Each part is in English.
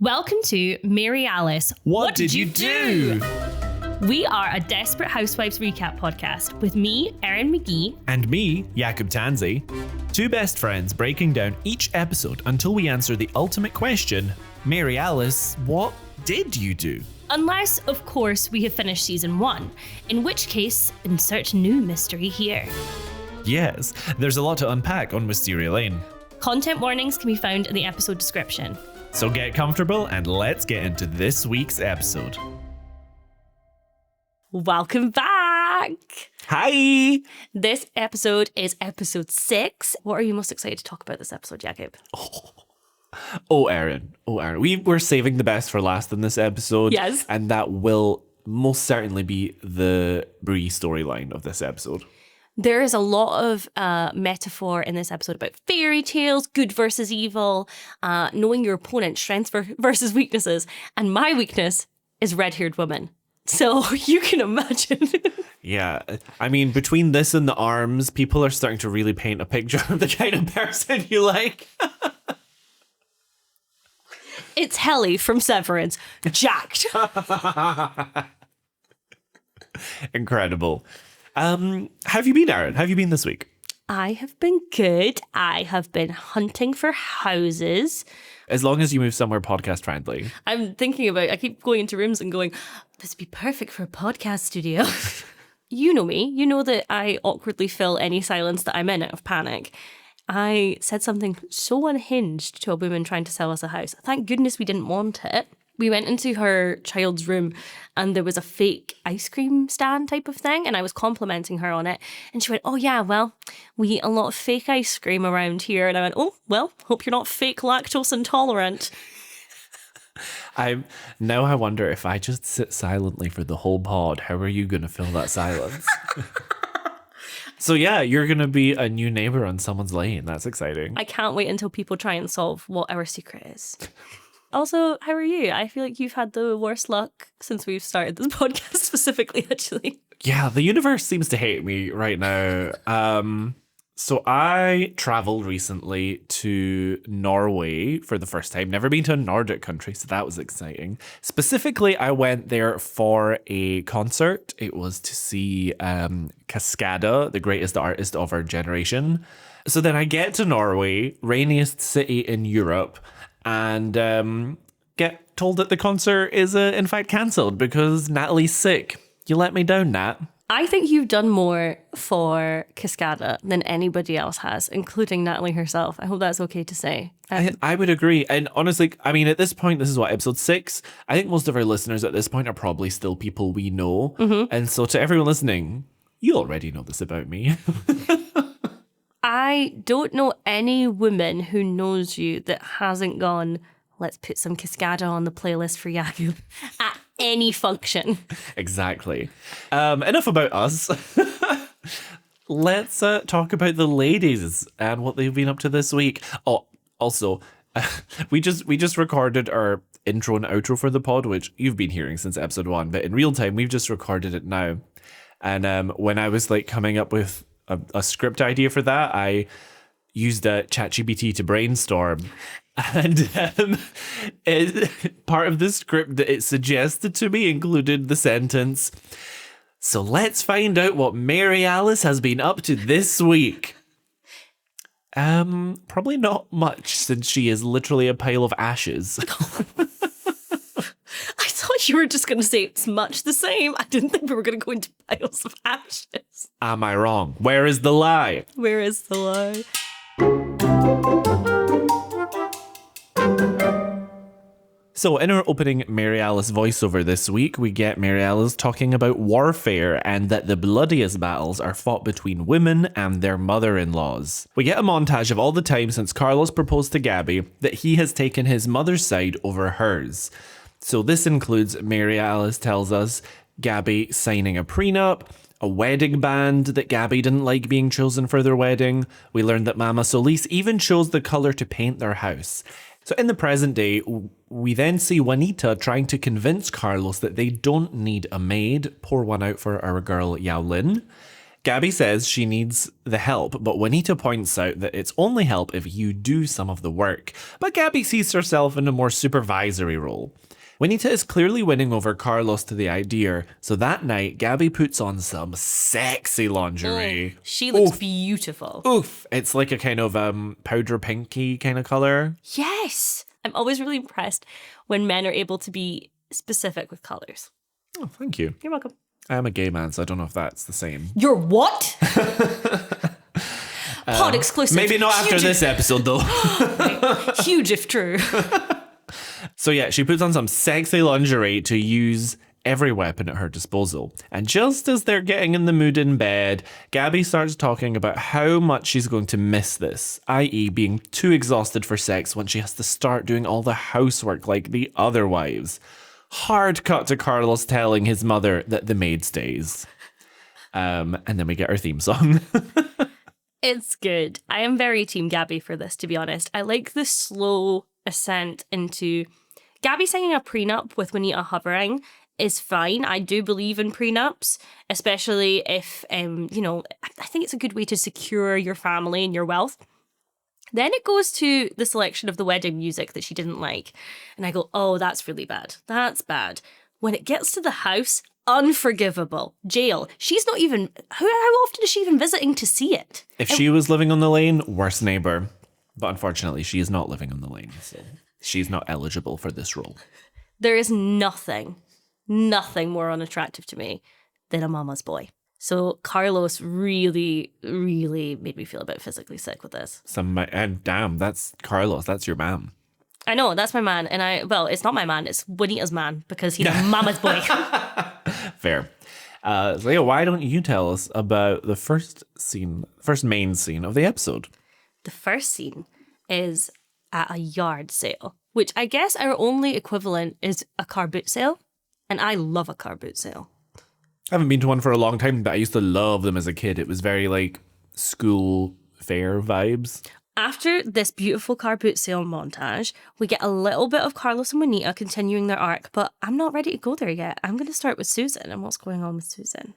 Welcome to Mary Alice. What did you do? We are a Desperate Housewives recap podcast with me, Erin McGee. And me, Jakub Tanzi. Two best friends breaking down each episode until we answer the ultimate question, Mary Alice, what did you do? Unless, of course, we have finished season 1, in which case, insert new mystery here. Yes, there's a lot to unpack on Wisteria Lane. Content warnings can be found in the episode description. So get comfortable and let's get into this week's episode. Welcome back! Hi! This episode is episode 6. What are you most excited to talk about this episode, Jakub? Oh, Erin. We were saving the best for last in this episode. Yes. And that will most certainly be the Bree storyline of this episode. There is a lot of metaphor in this episode about fairy tales, good versus evil, knowing your opponent's strengths versus weaknesses. And my weakness is red-haired women. So you can imagine. Yeah, I mean, between this and the arms, people are starting to really paint a picture of the kind of person you like. It's Helly from Severance, jacked. Incredible. Have you been, Erin? Have you been this week? I have been good. I have been hunting for houses. As long as you move somewhere podcast friendly. I'm thinking about, I keep going into rooms and going, this would be perfect for a podcast studio. You know me. You know that I awkwardly fill any silence that I'm in out of panic. I said something so unhinged to a woman trying to sell us a house. Thank goodness we didn't want it. We went into her child's room and there was a fake ice cream stand type of thing and I was complimenting her on it. And she went, oh yeah, well, we eat a lot of fake ice cream around here. And I went, oh, well, hope you're not fake lactose intolerant. I wonder if I just sit silently for the whole pod, how are you going to fill that silence? So yeah, you're going to be a new neighbor on someone's lane. That's exciting. I can't wait until people try and solve what our secret is. Also, how are you? I feel like you've had the worst luck since we've started this podcast specifically, actually. Yeah, the universe seems to hate me right now. So I traveled recently to Norway for the first time. Never been to a Nordic country, so that was exciting. Specifically, I went there for a concert. It was to see Cascada, the greatest artist of our generation. So then I get to Norway, rainiest city in Europe, and get told that the concert is in fact cancelled because Natalie's sick. You let me down, Nat. I think you've done more for Cascada than anybody else has, including Natalie herself. I hope that's okay to say. I would agree. And honestly, I mean, at this point, this is what, episode 6? I think most of our listeners at this point are probably still people we know. Mm-hmm. And so to everyone listening, you already know this about me. I don't know any woman who knows you that hasn't gone, let's put some Cascada on the playlist for Jakub at any function. Exactly. Enough about us. Let's talk about the ladies and what they've been up to this week. Oh, also, we just recorded our intro and outro for the pod, which you've been hearing since episode 1, but in real time, we've just recorded it now. And when I was like coming up with a script idea for that, I used ChatGPT to brainstorm. And part of the script that it suggested to me included the sentence, so let's find out what Mary Alice has been up to this week. Probably not much, since she is literally a pile of ashes. I thought you were just going to say it's much the same. I didn't think we were going to go into piles of ashes. Am I wrong? Where is the lie? Where is the lie? So in our opening Mary Alice voiceover this week, we get Mary Alice talking about warfare and that the bloodiest battles are fought between women and their mother-in-laws. We get a montage of all the time since Carlos proposed to Gabby that he has taken his mother's side over hers. So this includes, Mary Alice tells us, Gabby signing a prenup, a wedding band that Gabby didn't like being chosen for their wedding. We learned that Mama Solis even chose the colour to paint their house. So in the present day, we then see Juanita trying to convince Carlos that they don't need a maid. Pour one out for our girl Yao Lin. Gabby says she needs the help, but Juanita points out that it's only help if you do some of the work. But Gabby sees herself in a more supervisory role. Juanita is clearly winning over Carlos to the idea, so that night, Gabby puts on some sexy lingerie. She looks beautiful. Oof. It's like a kind of powder pinky kind of colour. Yes. I'm always really impressed when men are able to be specific with colours. Oh, thank you. You're welcome. I am a gay man, so I don't know if that's the same. You're what? Pod exclusive. Maybe not after this episode, though. Huge if true. So yeah, she puts on some sexy lingerie to use every weapon at her disposal. And just as they're getting in the mood in bed, Gabby starts talking about how much she's going to miss this, i.e. being too exhausted for sex when she has to start doing all the housework like the other wives. Hard cut to Carlos telling his mother that the maid stays. And then we get our theme song. It's good. I am very team Gabby for this, to be honest. I like the slow ascent into... Gabby singing a prenup with Juanita hovering is fine. I do believe in prenups, especially if, I think it's a good way to secure your family and your wealth. Then it goes to the selection of the wedding music that she didn't like. And I go, oh, that's really bad. That's bad. When it gets to the house, unforgivable. Jail. She's not even... How often is she even visiting to see it? If she was living on the lane, worst neighbour. But unfortunately, she is not living on the lane, so she's not eligible for this role. There is nothing more unattractive to me than a mama's boy. So Carlos really, really made me feel a bit physically sick with this. And damn, that's Carlos. That's your man. I know, that's my man. And it's not my man. It's Juanita's man because he's a mama's boy. Fair. So yeah, why don't you tell us about the first main scene of the episode? The first scene is at a yard sale, which I guess our only equivalent is a car boot sale. And I love a car boot sale. I haven't been to one for a long time, but I used to love them as a kid. It was very like school fair vibes. After this beautiful car boot sale montage, we get a little bit of Carlos and Juanita continuing their arc, but I'm not ready to go there yet. I'm going to start with Susan and what's going on with Susan.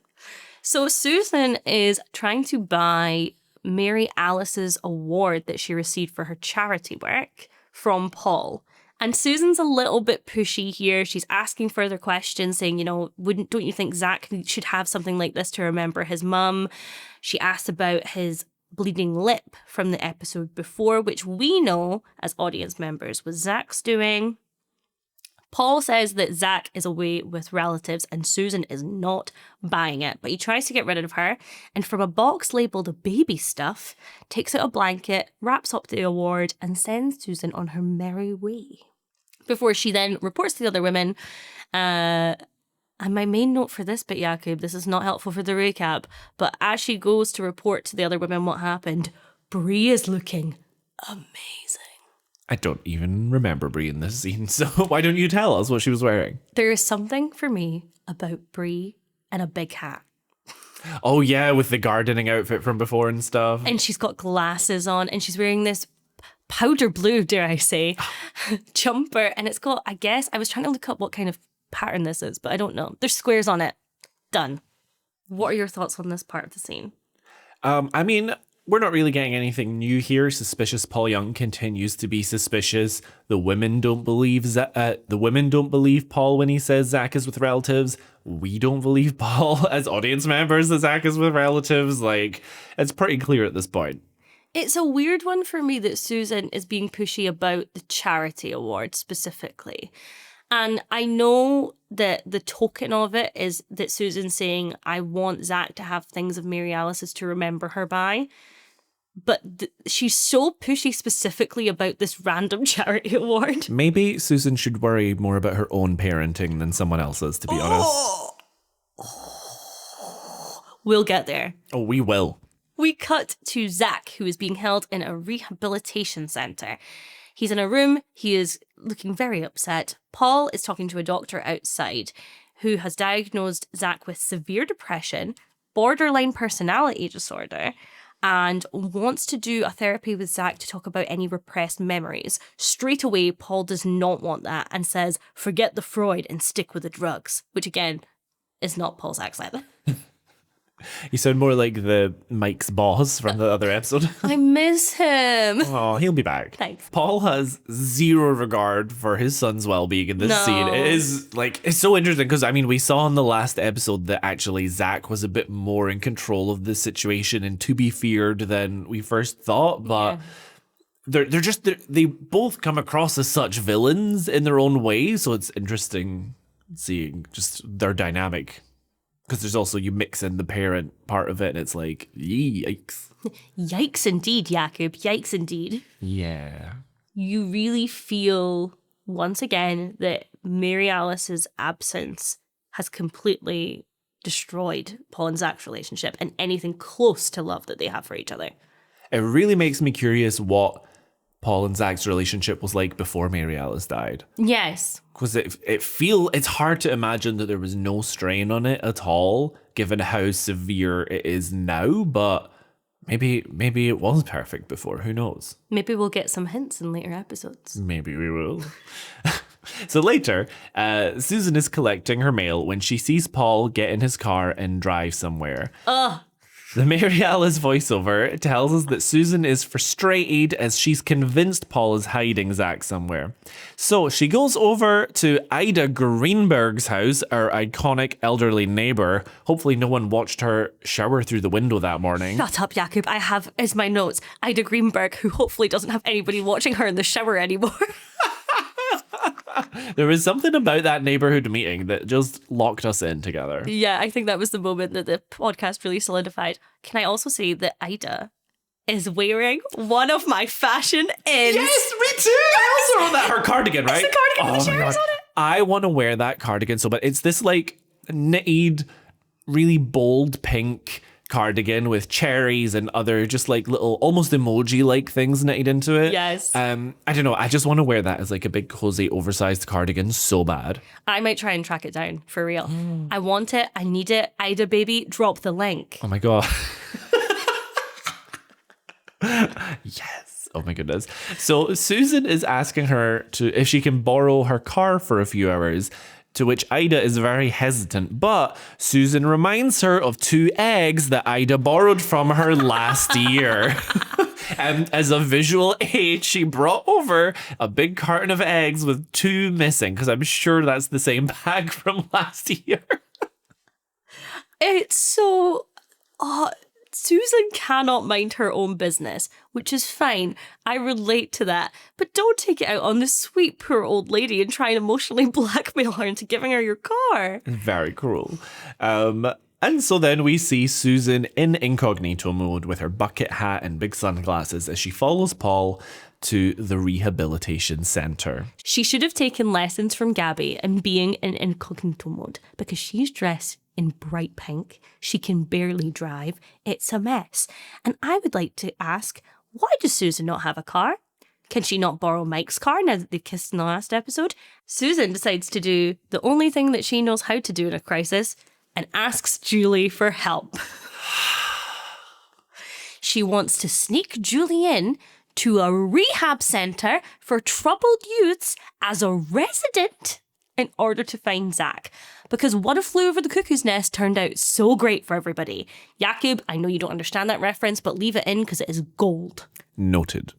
So Susan is trying to buy Mary Alice's award that she received for her charity work from Paul. And Susan's a little bit pushy here. She's asking further questions, saying, don't you think Zach should have something like this to remember his mum? She asked about his bleeding lip from the episode before, which we know as audience members was Zach's doing. Paul says that Zach is away with relatives and Susan is not buying it, but he tries to get rid of her and from a box labelled baby stuff, takes out a blanket, wraps up the award and sends Susan on her merry way. Before she then reports to the other women, and my main note for this bit, Jakub, this is not helpful for the recap, but as she goes to report to the other women what happened, Bree is looking amazing. I don't even remember Bree in this scene, so why don't you tell us what she was wearing? There is something for me about Bree and a big hat. Oh yeah, with the gardening outfit from before and stuff. And she's got glasses on and she's wearing this powder blue, dare I say, jumper. And it's got, I guess, I was trying to look up what kind of pattern this is, but I don't know. There's squares on it. Done. What are your thoughts on this part of the scene? We're not really getting anything new here. Suspicious Paul Young continues to be suspicious. The women don't believe Paul when he says Zach is with relatives. We don't believe Paul as audience members that Zach is with relatives. Like, it's pretty clear at this point. It's a weird one for me that Susan is being pushy about the charity award specifically. And I know that the token of it is that Susan's saying, I want Zach to have things of Mary Alice's to remember her by. But she's so pushy specifically about this random charity award. Maybe Susan should worry more about her own parenting than someone else's, to be honest. We'll get there. Oh, we will. We cut to Zach, who is being held in a rehabilitation centre. He's in a room. He is looking very upset. Paul is talking to a doctor outside who has diagnosed Zach with severe depression, borderline personality disorder, and wants to do a therapy with Zach to talk about any repressed memories. Straight away, Paul does not want that and says, forget the Freud and stick with the drugs, which again is not Paul's accent. You sound more like the Mike's boss from the other episode. I miss him. Oh, he'll be back. Thanks. Paul has zero regard for his son's well-being in this No. scene. It is like, it's so interesting because, I mean, we saw in the last episode that actually Zach was a bit more in control of the situation and to be feared than we first thought, but they both come across as such villains in their own way, so it's interesting seeing just their dynamic. Because there's also, you mix in the parent part of it, and it's like, yikes. Yikes indeed, Jakub. Yikes indeed. Yeah. You really feel, once again, that Mary Alice's absence has completely destroyed Paul and Zach's relationship and anything close to love that they have for each other. It really makes me curious what Paul and Zach's relationship was like before Mary Alice died. Yes. Because it's hard to imagine that there was no strain on it at all, given how severe it is now, but maybe it was perfect before, who knows? Maybe we'll get some hints in later episodes. Maybe we will. So later, Susan is collecting her mail when she sees Paul get in his car and drive somewhere. Ugh. The Mary Alice voiceover tells us that Susan is frustrated as she's convinced Paul is hiding Zach somewhere. So she goes over to Ida Greenberg's house, our iconic elderly neighbor. Hopefully no one watched her shower through the window that morning. Shut up, Jakub. I have, as my notes, Ida Greenberg, who hopefully doesn't have anybody watching her in the shower anymore. There was something about that neighborhood meeting that just locked us in together. Yeah, I think that was the moment that the podcast really solidified. Can I also say that Ida is wearing one of my fashion ins? Yes, me too. I also wrote that her cardigan, right? It's the cardigan with my cherries God. on it. I want to wear that cardigan so bad. It's this like knitted, really bold pink cardigan with cherries and other just like little almost emoji like things knitted into it. Yes. I don't know. I just want to wear that as like a big cozy oversized cardigan so bad. I might try and track it down for real. I want it. I need it. Ida baby, drop the link. Oh my God. Yes. Oh my goodness. So Susan is asking her if she can borrow her car for a few hours, to which Ida is very hesitant. But Susan reminds her of 2 eggs that Ida borrowed from her last year. And as a visual aid, she brought over a big carton of eggs with 2 missing, because I'm sure that's the same bag from last year. It's so... Susan cannot mind her own business, which is fine. I relate to that. But don't take it out on the sweet poor old lady and try and emotionally blackmail her into giving her your car. Very cruel. And so then we see Susan in incognito mode with her bucket hat and big sunglasses as she follows Paul to the rehabilitation center. She should have taken lessons from Gabby and being in incognito mode, because she's dressed in bright pink. She can barely drive. It's a mess. And I would like to ask, why does Susan not have a car? Can she not borrow Mike's car now that they kissed in the last episode? Susan decides to do the only thing that she knows how to do in a crisis and asks Julie for help. She wants to sneak Julie in to a rehab center for troubled youths as a resident in order to find Zach. Because What Flew Over the Cuckoo's Nest turned out so great for everybody. Jakub, I know you don't understand that reference, but leave it in because it is gold. Noted.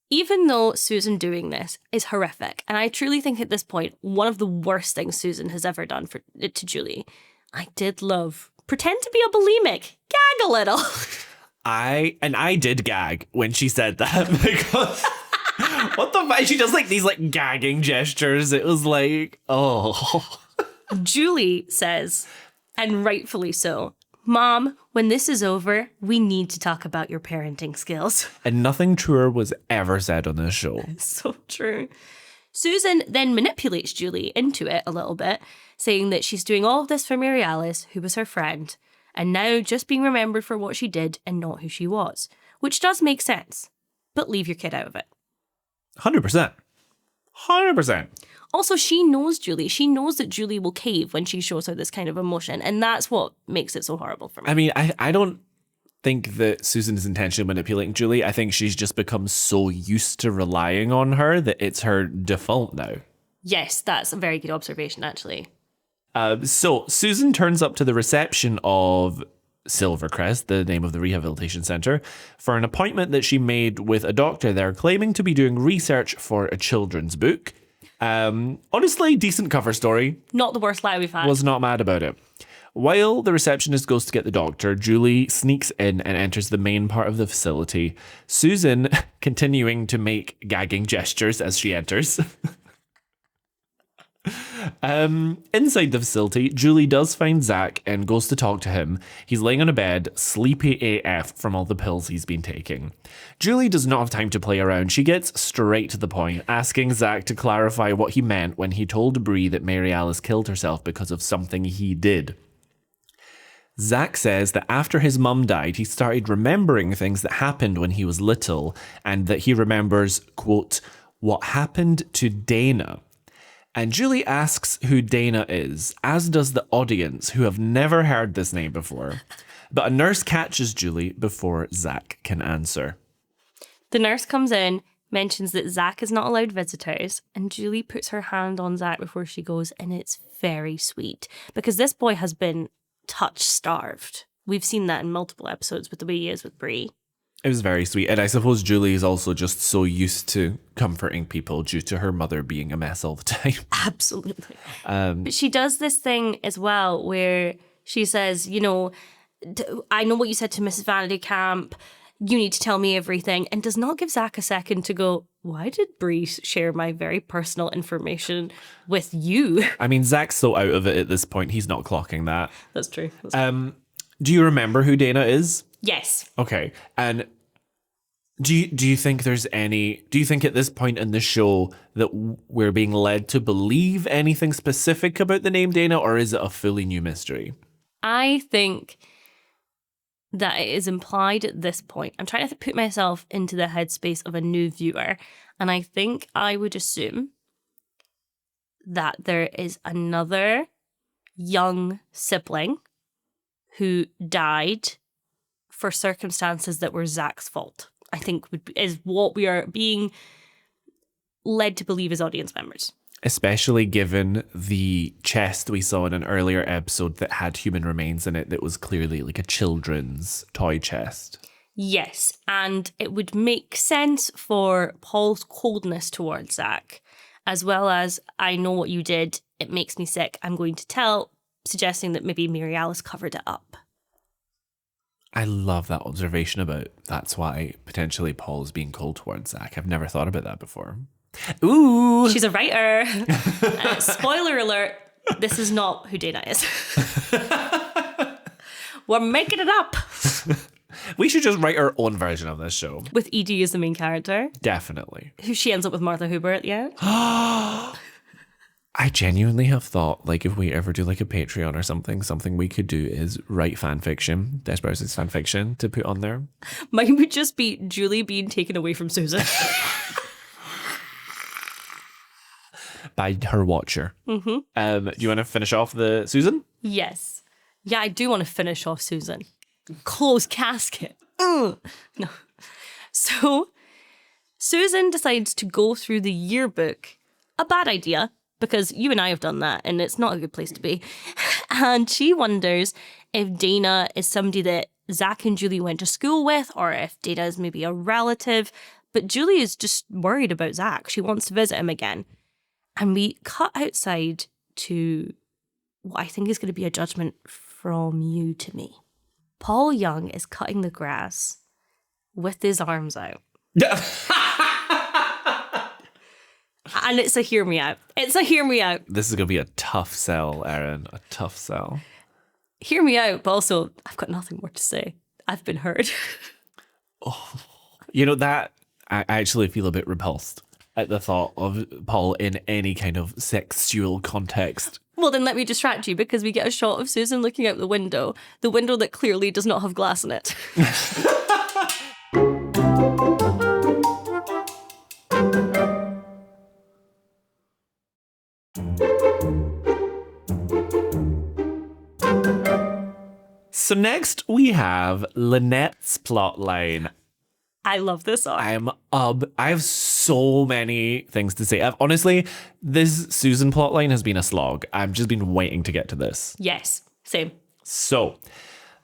Even though Susan doing this is horrific, and I truly think at this point, one of the worst things Susan has ever done to Julie, I did love pretend to be a bulimic. Gag a little. I did gag when she said that because what the fuck? She does like these like gagging gestures. It was like, oh. Julie says, and rightfully so, Mom, when this is over, we need to talk about your parenting skills. And nothing truer was ever said on this show. So true. Susan then manipulates Julie into it a little bit, saying that she's doing all of this for Mary Alice, who was her friend, and now just being remembered for what she did and not who she was, which does make sense, but leave your kid out of it. 100%. 100%. Also, she knows Julie. She knows that Julie will cave when she shows her this kind of emotion, and that's what makes it so horrible for me. I mean, I don't think that Susan is intentionally manipulating Julie. I think she's just become so used to relying on her that it's her default now. Yes, that's a very good observation, actually. So Susan turns up to the reception of Silvercrest, the name of the rehabilitation center, for an appointment that she made with a doctor there claiming to be doing research for a children's book. Honestly, decent cover story. Not the worst lie we've had. Was not mad about it. While the receptionist goes to get the doctor, Julie sneaks in and enters the main part of the facility, Susan continuing to make gagging gestures as she enters. Inside the facility, Julie does find Zach and goes to talk to him. He's laying on a bed, sleepy AF from all the pills he's been taking. Julie does not have time to play around. She gets straight to the point, asking Zach to clarify what he meant when he told Bree that Mary Alice killed herself because of something he did. Zach says that after his mum died, he started remembering things that happened when he was little, and that he remembers, quote, what happened to Dana. And Julie asks who Dana is, as does the audience, who have never heard this name before. But a nurse catches Julie before Zach can answer. The nurse comes in, mentions that Zach is not allowed visitors, and Julie puts her hand on Zach before she goes, and it's very sweet, because this boy has been touch-starved. We've seen that in multiple episodes with the way he is with Bree. It was very sweet. And I suppose Julie is also just so used to comforting people due to her mother being a mess all the time. Absolutely. But she does this thing as well where she says, you know, I know what you said to Mrs. Vanity Camp. You need to tell me everything. And does not give Zach a second to go, why did Bree share my very personal information with you? I mean, Zach's so out of it at this point, he's not clocking that. That's true. Do you remember who Dana is? Yes. Okay. And do you think there's any... Do you think at this point in the show that we're being led to believe anything specific about the name Dana, or is it a fully new mystery? I think that it is implied at this point. I'm trying to put myself into the headspace of a new viewer, and I think I would assume that there is another young sibling who died for circumstances that were Zach's fault, I think is what we are being led to believe as audience members. Especially given the chest we saw in an earlier episode that had human remains in it that was clearly like a children's toy chest. Yes, and it would make sense for Paul's coldness towards Zach, as well as, I know what you did, it makes me sick, I'm going to tell, suggesting that maybe Mary Alice covered it up. I love that observation about that's why potentially Paul's being cold towards Zach. I've never thought about that before. Ooh! She's a writer. Spoiler alert, this is not who Dana is. We're making it up. We should just write our own version of this show. With Edie as the main character. Definitely. Who she ends up with Martha Hooper at the end. I genuinely have thought, like, if we ever do like a Patreon or something we could do is write fan fiction, Desperate Housewives fan fiction, to put on there. Mine would just be Julie being taken away from Susan. By her watcher. Mm-hmm. Do you want to finish off the Susan? Yes. Yeah, I do want to finish off Susan. Close casket. Ugh. No. So, Susan decides to go through the yearbook. A bad idea, because you and I have done that, and it's not a good place to be. And she wonders if Dana is somebody that Zach and Julie went to school with, or if Dana is maybe a relative. But Julie is just worried about Zach. She wants to visit him again. And we cut outside to what I think is going to be a judgment from you to me. Paul Young is cutting the grass with his arms out. And it's a hear me out. It's a hear me out. This is going to be a tough sell, Erin. A tough sell. Hear me out, but also I've got nothing more to say. I've been heard. Oh, you know, that I actually feel a bit repulsed at the thought of Paul in any kind of sexual context. Well, then let me distract you, because we get a shot of Susan looking out the window that clearly does not have glass in it. So next we have Lynette's plotline. I love this arc. I have so many things to say. Honestly, this Susan plotline has been a slog. I've just been waiting to get to this. Yes, same. So,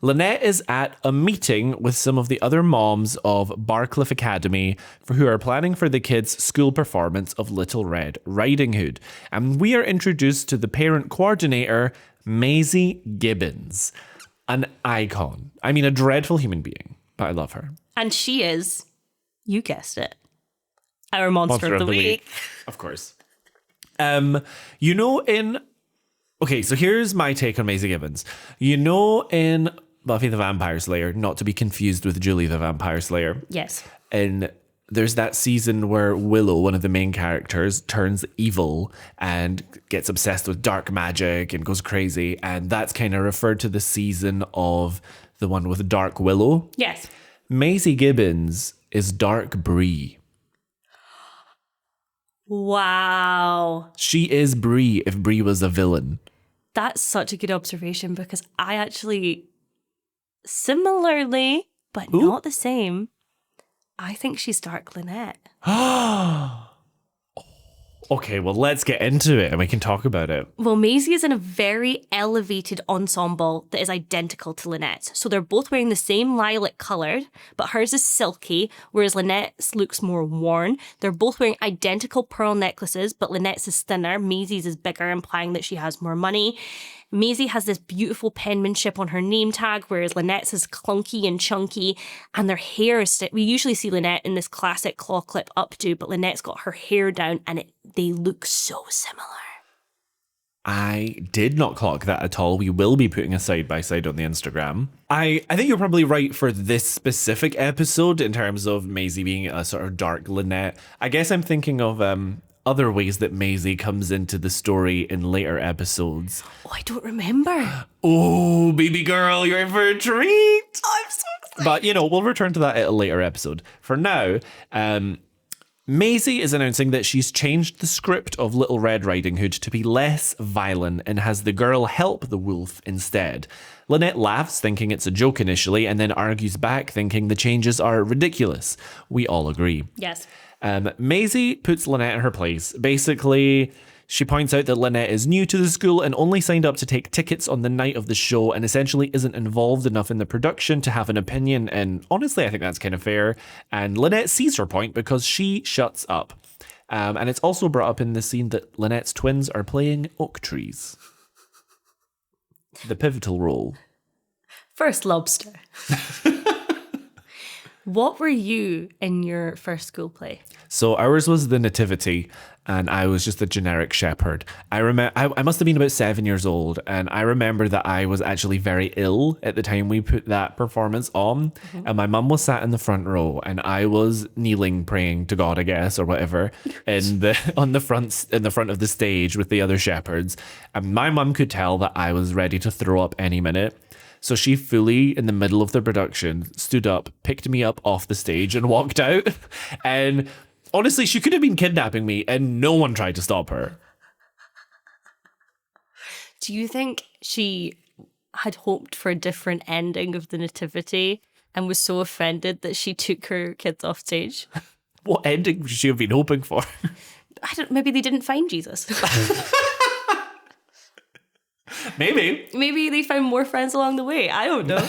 Lynette is at a meeting with some of the other moms of Barcliff Academy who are planning for the kids' school performance of Little Red Riding Hood. And we are introduced to the parent coordinator, Maisie Gibbons, an icon. I mean, a dreadful human being, but I love her. And she is, you guessed it, our monster of the week. Of course. Okay, so here's my take on Maisie Gibbons. In Buffy the Vampire Slayer, not to be confused with Julie the Vampire Slayer. Yes. And there's that season where Willow, one of the main characters, turns evil and gets obsessed with dark magic and goes crazy. And that's kind of referred to the season of the one with Dark Willow. Yes. Maisie Gibbons is Dark Bree. Wow. She is Bree if Bree was a villain. That's such a good observation because I actually, similarly, but not the same, I think she's Dark Lynette. Okay, well, let's get into it and we can talk about it. Well, Maisie is in a very elevated ensemble that is identical to Lynette's. So they're both wearing the same lilac coloured, but hers is silky, whereas Lynette's looks more worn. They're both wearing identical pearl necklaces, but Lynette's is thinner, Maisie's is bigger, implying that she has more money. Maisie has this beautiful penmanship on her name tag, whereas Lynette's is clunky and chunky, and their hair is... We usually see Lynette in this classic claw clip updo, but Lynette's got her hair down, and they look so similar. I did not clock that at all. We will be putting a side-by-side on the Instagram. I think you're probably right for this specific episode in terms of Maisie being a sort of dark Lynette. I guess I'm thinking of... other ways that Maisie comes into the story in later episodes. Oh, I don't remember. Oh, baby girl, you're in for a treat. I'm so excited. But, we'll return to that at a later episode. For now, Maisie is announcing that she's changed the script of Little Red Riding Hood to be less violent and has the girl help the wolf instead. Lynette laughs, thinking it's a joke initially, and then argues back, thinking the changes are ridiculous. We all agree. Yes. Maisie puts Lynette in her place. Basically, she points out that Lynette is new to the school and only signed up to take tickets on the night of the show and essentially isn't involved enough in the production to have an opinion. And honestly, I think that's kind of fair. And Lynette sees her point because she shuts up. And it's also brought up in the scene that Lynette's twins are playing oak trees. The pivotal role. First lobster. What were you in your first school play? So ours was the Nativity, and I was just a generic shepherd. I must have been about 7 years old, and I remember that I was actually very ill at the time we put that performance on, and my mum was sat in the front row, and I was kneeling, praying to God, I guess, or whatever, in the front of the stage with the other shepherds, and my mum could tell that I was ready to throw up any minute. So she fully, in the middle of the production, stood up, picked me up off the stage and walked out. And honestly, she could have been kidnapping me and no one tried to stop her. Do you think she had hoped for a different ending of the Nativity and was so offended that she took her kids off stage? What ending would she have been hoping for? Maybe they didn't find Jesus. Maybe. Maybe they found more friends along the way. I don't know.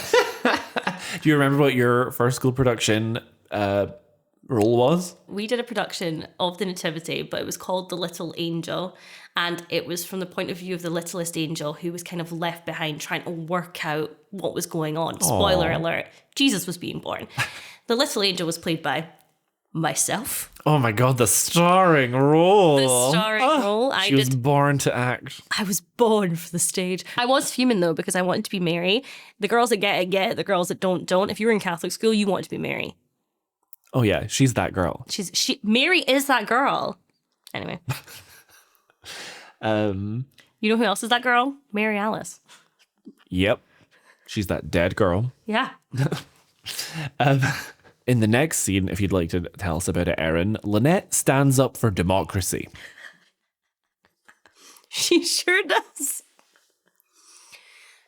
Do you remember what your first school production role was? We did a production of the Nativity, but it was called The Little Angel. And it was from the point of view of the littlest angel who was kind of left behind trying to work out what was going on. Spoiler alert, Jesus was being born. The little angel was played by myself. Oh my God, the starring role. The starring role. She was born to act. I was born for the stage. I was fuming though because I wanted to be Mary. The girls that get it, get it. The girls that don't. If you were in Catholic school, you wanted to be Mary. Oh yeah, she's that girl. Mary is that girl. Anyway. You know who else is that girl? Mary Alice. Yep. She's that dead girl. Yeah. In the next scene, if you'd like to tell us about it, Erin, Lynette stands up for democracy. She sure does.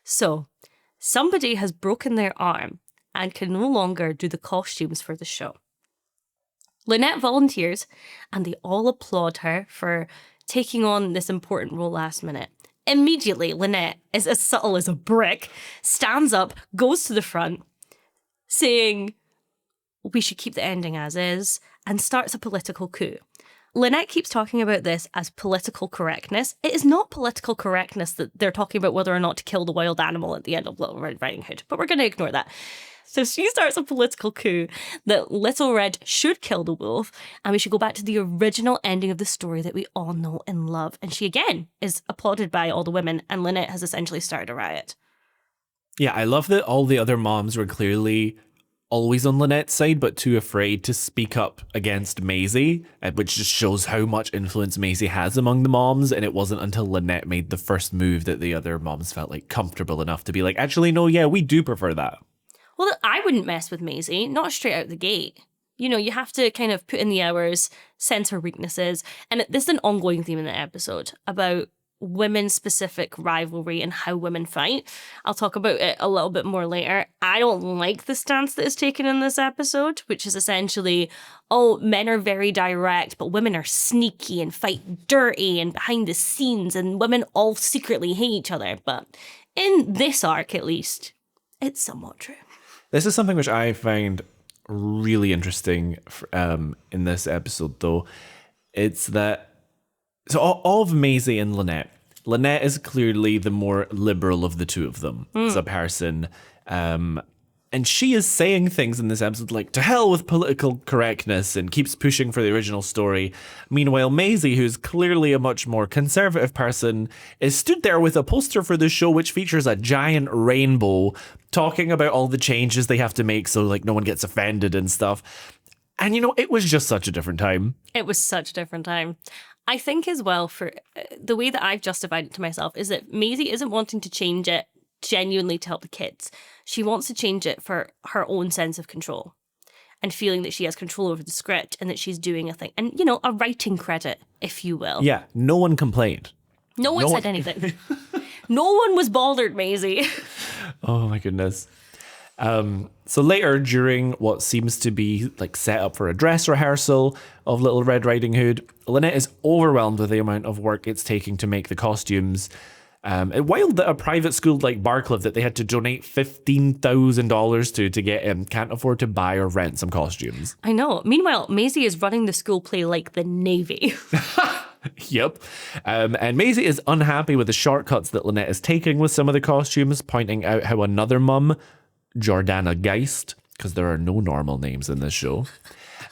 So, somebody has broken their arm and can no longer do the costumes for the show. Lynette volunteers, and they all applaud her for taking on this important role last minute. Immediately, Lynette is as subtle as a brick, stands up, goes to the front, saying we should keep the ending as is, and starts a political coup. Lynette keeps talking about this as political correctness. It is not political correctness that they're talking about whether or not to kill the wild animal at the end of Little Red Riding Hood, but we're going to ignore that. So she starts a political coup that Little Red should kill the wolf, and we should go back to the original ending of the story that we all know and love. And she, again, is applauded by all the women, and Lynette has essentially started a riot. Yeah, I love that all the other moms were clearly always on Lynette's side, but too afraid to speak up against Maisie, which just shows how much influence Maisie has among the moms. And it wasn't until Lynette made the first move that the other moms felt like comfortable enough to be like, actually, no, yeah, we do prefer that. Well, I wouldn't mess with Maisie, not straight out the gate. You know, you have to kind of put in the hours, sense her weaknesses. And this is an ongoing theme in the episode about women-specific rivalry and how women fight. I'll talk about it a little bit more later. I don't like the stance that is taken in this episode, which is essentially, oh, men are very direct, but women are sneaky and fight dirty and behind the scenes, and women all secretly hate each other. But in this arc, at least, it's somewhat true. This is something which I find really interesting in this episode, though. It's that, so all of Maisie and Lynette is clearly the more liberal of the two of them as a person. And she is saying things in this episode like, to hell with political correctness, and keeps pushing for the original story. Meanwhile, Maisie, who's clearly a much more conservative person, is stood there with a poster for the show which features a giant rainbow, talking about all the changes they have to make so like no one gets offended and stuff. And you know, it was just such a different time. It was such a different time. I think as well, for the way that I've justified it to myself is that Maisie isn't wanting to change it genuinely to help the kids. She wants to change it for her own sense of control and feeling that she has control over the script and that she's doing a thing. And, you know, a writing credit, if you will. Yeah, no one complained. No one said anything. No one was bothered, Maisie. Oh my goodness. So later, during what seems to be like set up for a dress rehearsal of Little Red Riding Hood, Lynette is overwhelmed with the amount of work it's taking to make the costumes. It wild that a private school like Barclay that they had to donate $15,000 to get can't afford to buy or rent some costumes. I know. Meanwhile, Maisie is running the school play like the Navy. Yep. And Maisie is unhappy with the shortcuts that Lynette is taking with some of the costumes, pointing out how another mum, Jordana Geist, because there are no normal names in this show,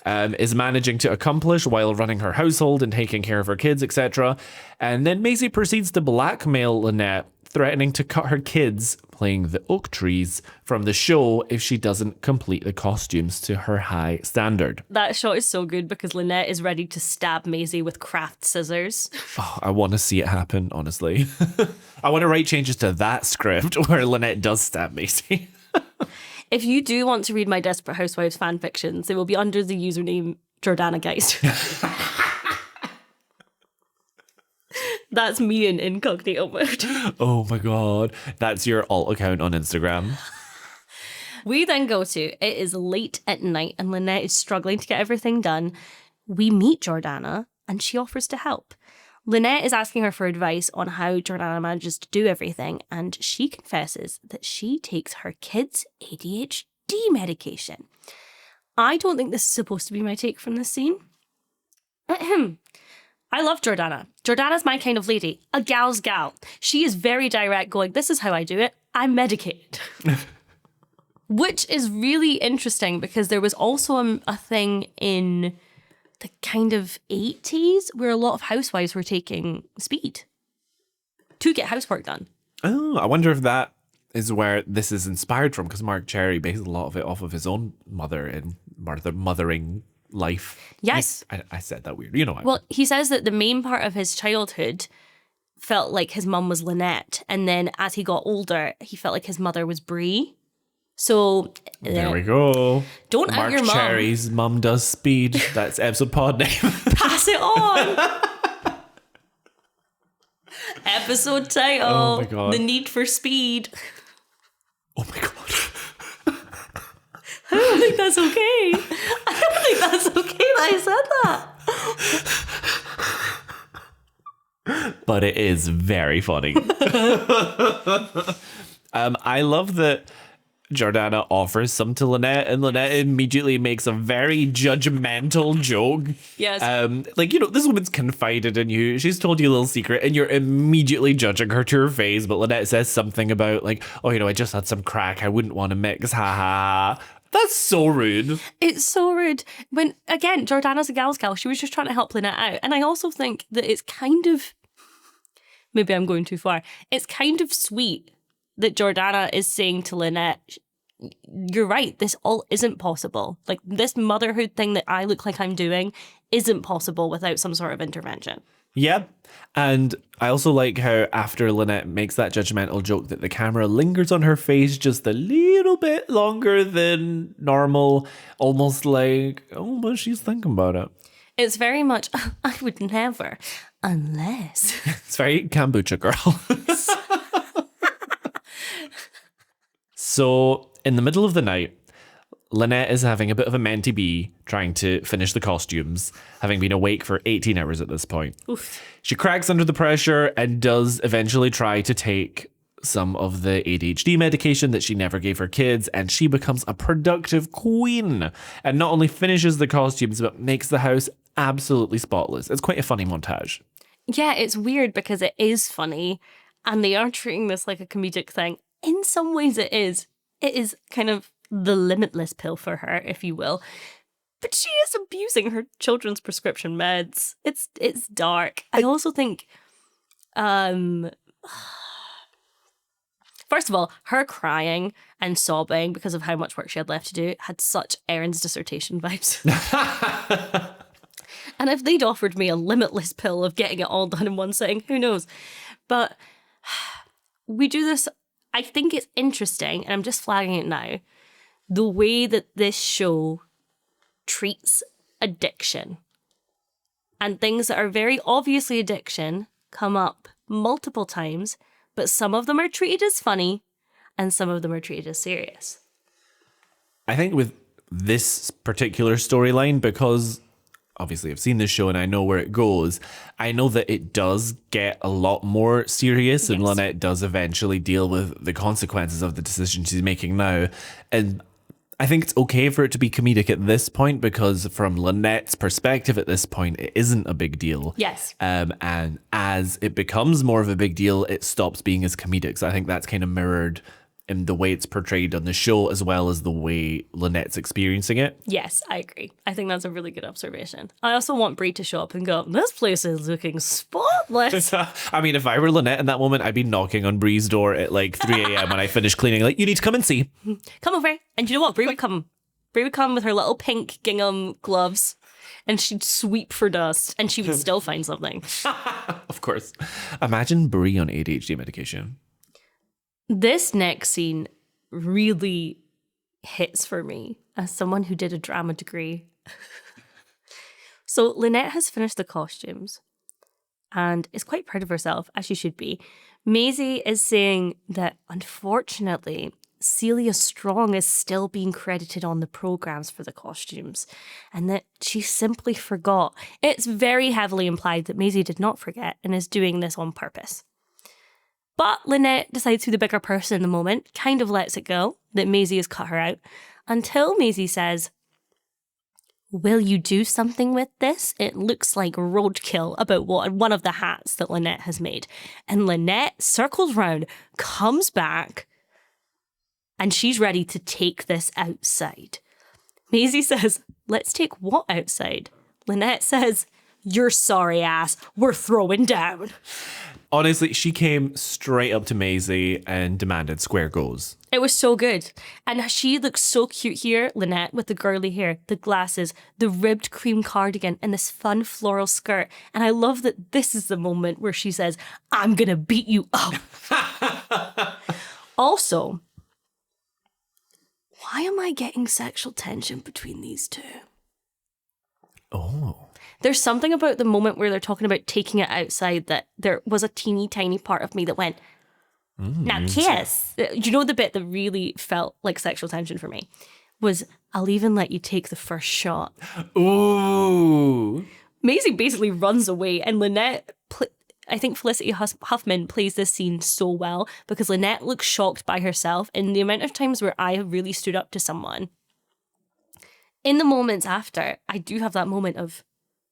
is managing to accomplish while running her household and taking care of her kids, etc. And then Maisie proceeds to blackmail Lynette, threatening to cut her kids, playing the oak trees, from the show if she doesn't complete the costumes to her high standard. That shot is so good because Lynette is ready to stab Maisie with craft scissors. Oh, I want to see it happen, honestly. I want to write changes to that script where Lynette does stab Maisie. If you do want to read my Desperate Housewives fan fictions, they will be under the username Jordana Geist. That's me in incognito mode. Oh my God. That's your alt account on Instagram. We then go to, it is late at night and Lynette is struggling to get everything done. We meet Jordana and she offers to help. Lynette is asking her for advice on how Jordana manages to do everything, and she confesses that she takes her kids' ADHD medication. I don't think this is supposed to be my take from this scene. I love Jordana. Jordana's my kind of lady, a gal's gal. She is very direct, going, this is how I do it. I'm medicated. Which is really interesting because there was also a thing in the kind of 80s where a lot of housewives were taking speed to get housework done. Oh, I wonder if that is where this is inspired from, because Mark Cherry based a lot of it off of his own mother and mothering life. Yes. I said that weird. You know what? Well, he says that the main part of his childhood felt like his mum was Lynette. And then as he got older, he felt like his mother was Brie. So there we go. Don't out your mum. Mark Cherry's mum does speed. That's episode pod name. Pass it on. Episode title. Oh my God. The Need for Speed. Oh my God. I don't think that's okay. think that's okay that I said that. But it is very funny. I love that Jordana offers some to Lynette, and Lynette immediately makes a very judgmental joke. Yes. This woman's confided in you. She's told you a little secret, and you're immediately judging her to her face. But Lynette says something about, like, oh, I just had some crack. I wouldn't want to mix. Ha ha. That's so rude. It's so rude. When, again, Jordana's a gal's gal. She was just trying to help Lynette out. And I also think that it's kind of, maybe I'm going too far. It's kind of sweet that Jordana is saying to Lynette, you're right, this all isn't possible. Like, this motherhood thing that I look like I'm doing isn't possible without some sort of intervention. Yeah. And I also like how after Lynette makes that judgmental joke that the camera lingers on her face just a little bit longer than normal, almost like, oh, but she's thinking about it. It's very much, I would never, unless. It's very kombucha girl. So, in the middle of the night, Lynette is having a bit of a mentee bee trying to finish the costumes, having been awake for 18 hours at this point. Oof. She cracks under the pressure and does eventually try to take some of the ADHD medication that she never gave her kids, and she becomes a productive queen and not only finishes the costumes but makes the house absolutely spotless. It's quite a funny montage. Yeah, it's weird because it is funny and they are treating this like a comedic thing. In some ways it is. It is kind of the limitless pill for her, if you will. But she is abusing her children's prescription meds. It's dark. I also think, first of all, her crying and sobbing because of how much work she had left to do had such Erin's dissertation vibes. And if they'd offered me a limitless pill of getting it all done in one sitting, who knows? But we do this. I think it's interesting, and I'm just flagging it now, the way that this show treats addiction. And things that are very obviously addiction come up multiple times, but some of them are treated as funny and some of them are treated as serious. I think with this particular storyline, because obviously I've seen this show and I know where it goes, I know that it does get a lot more serious, and Lynette does eventually deal with the consequences of the decision she's making now. And I think it's okay for it to be comedic at this point, because from Lynette's perspective at this point, it isn't a big deal. Yes. And as it becomes more of a big deal, it stops being as comedic. So I think that's kind of mirrored in the way it's portrayed on the show, as well as the way Lynette's experiencing it. Yes, I agree. I think that's a really good observation. I also want Brie to show up and go, this place is looking spotless. I mean, if I were Lynette in that moment, I'd be knocking on Brie's door at like 3 a.m. when I finish cleaning, like, you need to come and see. Come over. And you know what? Brie would come. Brie would come with her little pink gingham gloves and she'd sweep for dust and she would still find something. Of course. Imagine Brie on ADHD medication. This next scene really hits for me as someone who did a drama degree. So Lynette has finished the costumes and is quite proud of herself, as she should be. Maisie is saying that, unfortunately, Celia Strong is still being credited on the programs for the costumes and that she simply forgot. It's very heavily implied that Maisie did not forget and is doing this on purpose. But Lynette decides to be the bigger person in the moment, kind of lets it go that Maisie has cut her out, until Maisie says, will you do something with this? It looks like roadkill about one of the hats that Lynette has made. And Lynette circles round, comes back, and she's ready to take this outside. Maisie says, let's take what outside? Lynette says, your sorry ass, we're throwing down. Honestly, she came straight up to Maisie and demanded square goals. It was so good. And she looks so cute here, Lynette, with the girly hair, the glasses, the ribbed cream cardigan, and this fun floral skirt. And I love that this is the moment where she says, I'm going to beat you up. Also, why am I getting sexual tension between these two? Oh. There's something about the moment where they're talking about taking it outside that there was a teeny tiny part of me that went, now kiss. You know the bit that really felt like sexual tension for me? was, I'll even let you take the first shot. Ooh. Maisie basically runs away, and Lynette, I think Felicity Huffman plays this scene so well because Lynette looks shocked by herself, and the amount of times where I have really stood up to someone. In the moments after, I do have that moment of,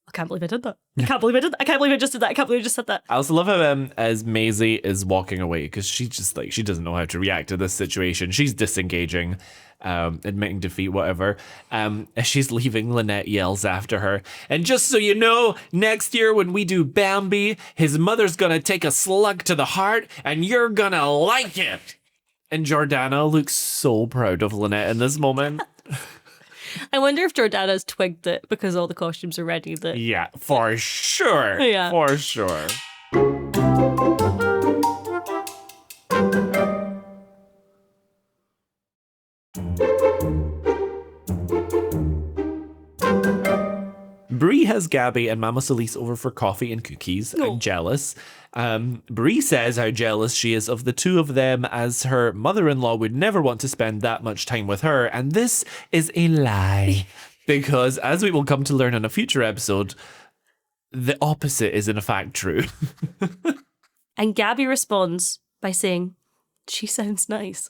I can't believe I did that. I can't believe I did that. I can't believe I just did that. I can't believe I just said that. I also love how as Maisie is walking away, because she just she doesn't know how to react to this situation. She's disengaging, admitting defeat, whatever. As she's leaving, Lynette yells after her, and just so you know, next year when we do Bambi, his mother's gonna take a slug to the heart and you're gonna like it. And Jordana looks so proud of Lynette in this moment. I wonder if Jordana's twigged it because all the costumes are ready. Yeah, for sure. Yeah. For sure. Bree has Gabby and Mama Solis over for coffee and cookies. Oh. I'm jealous. Bree says how jealous she is of the two of them, as her mother-in-law would never want to spend that much time with her. And this is a lie. Because, as we will come to learn in a future episode, the opposite is in fact true. And Gabby responds by saying, she sounds nice.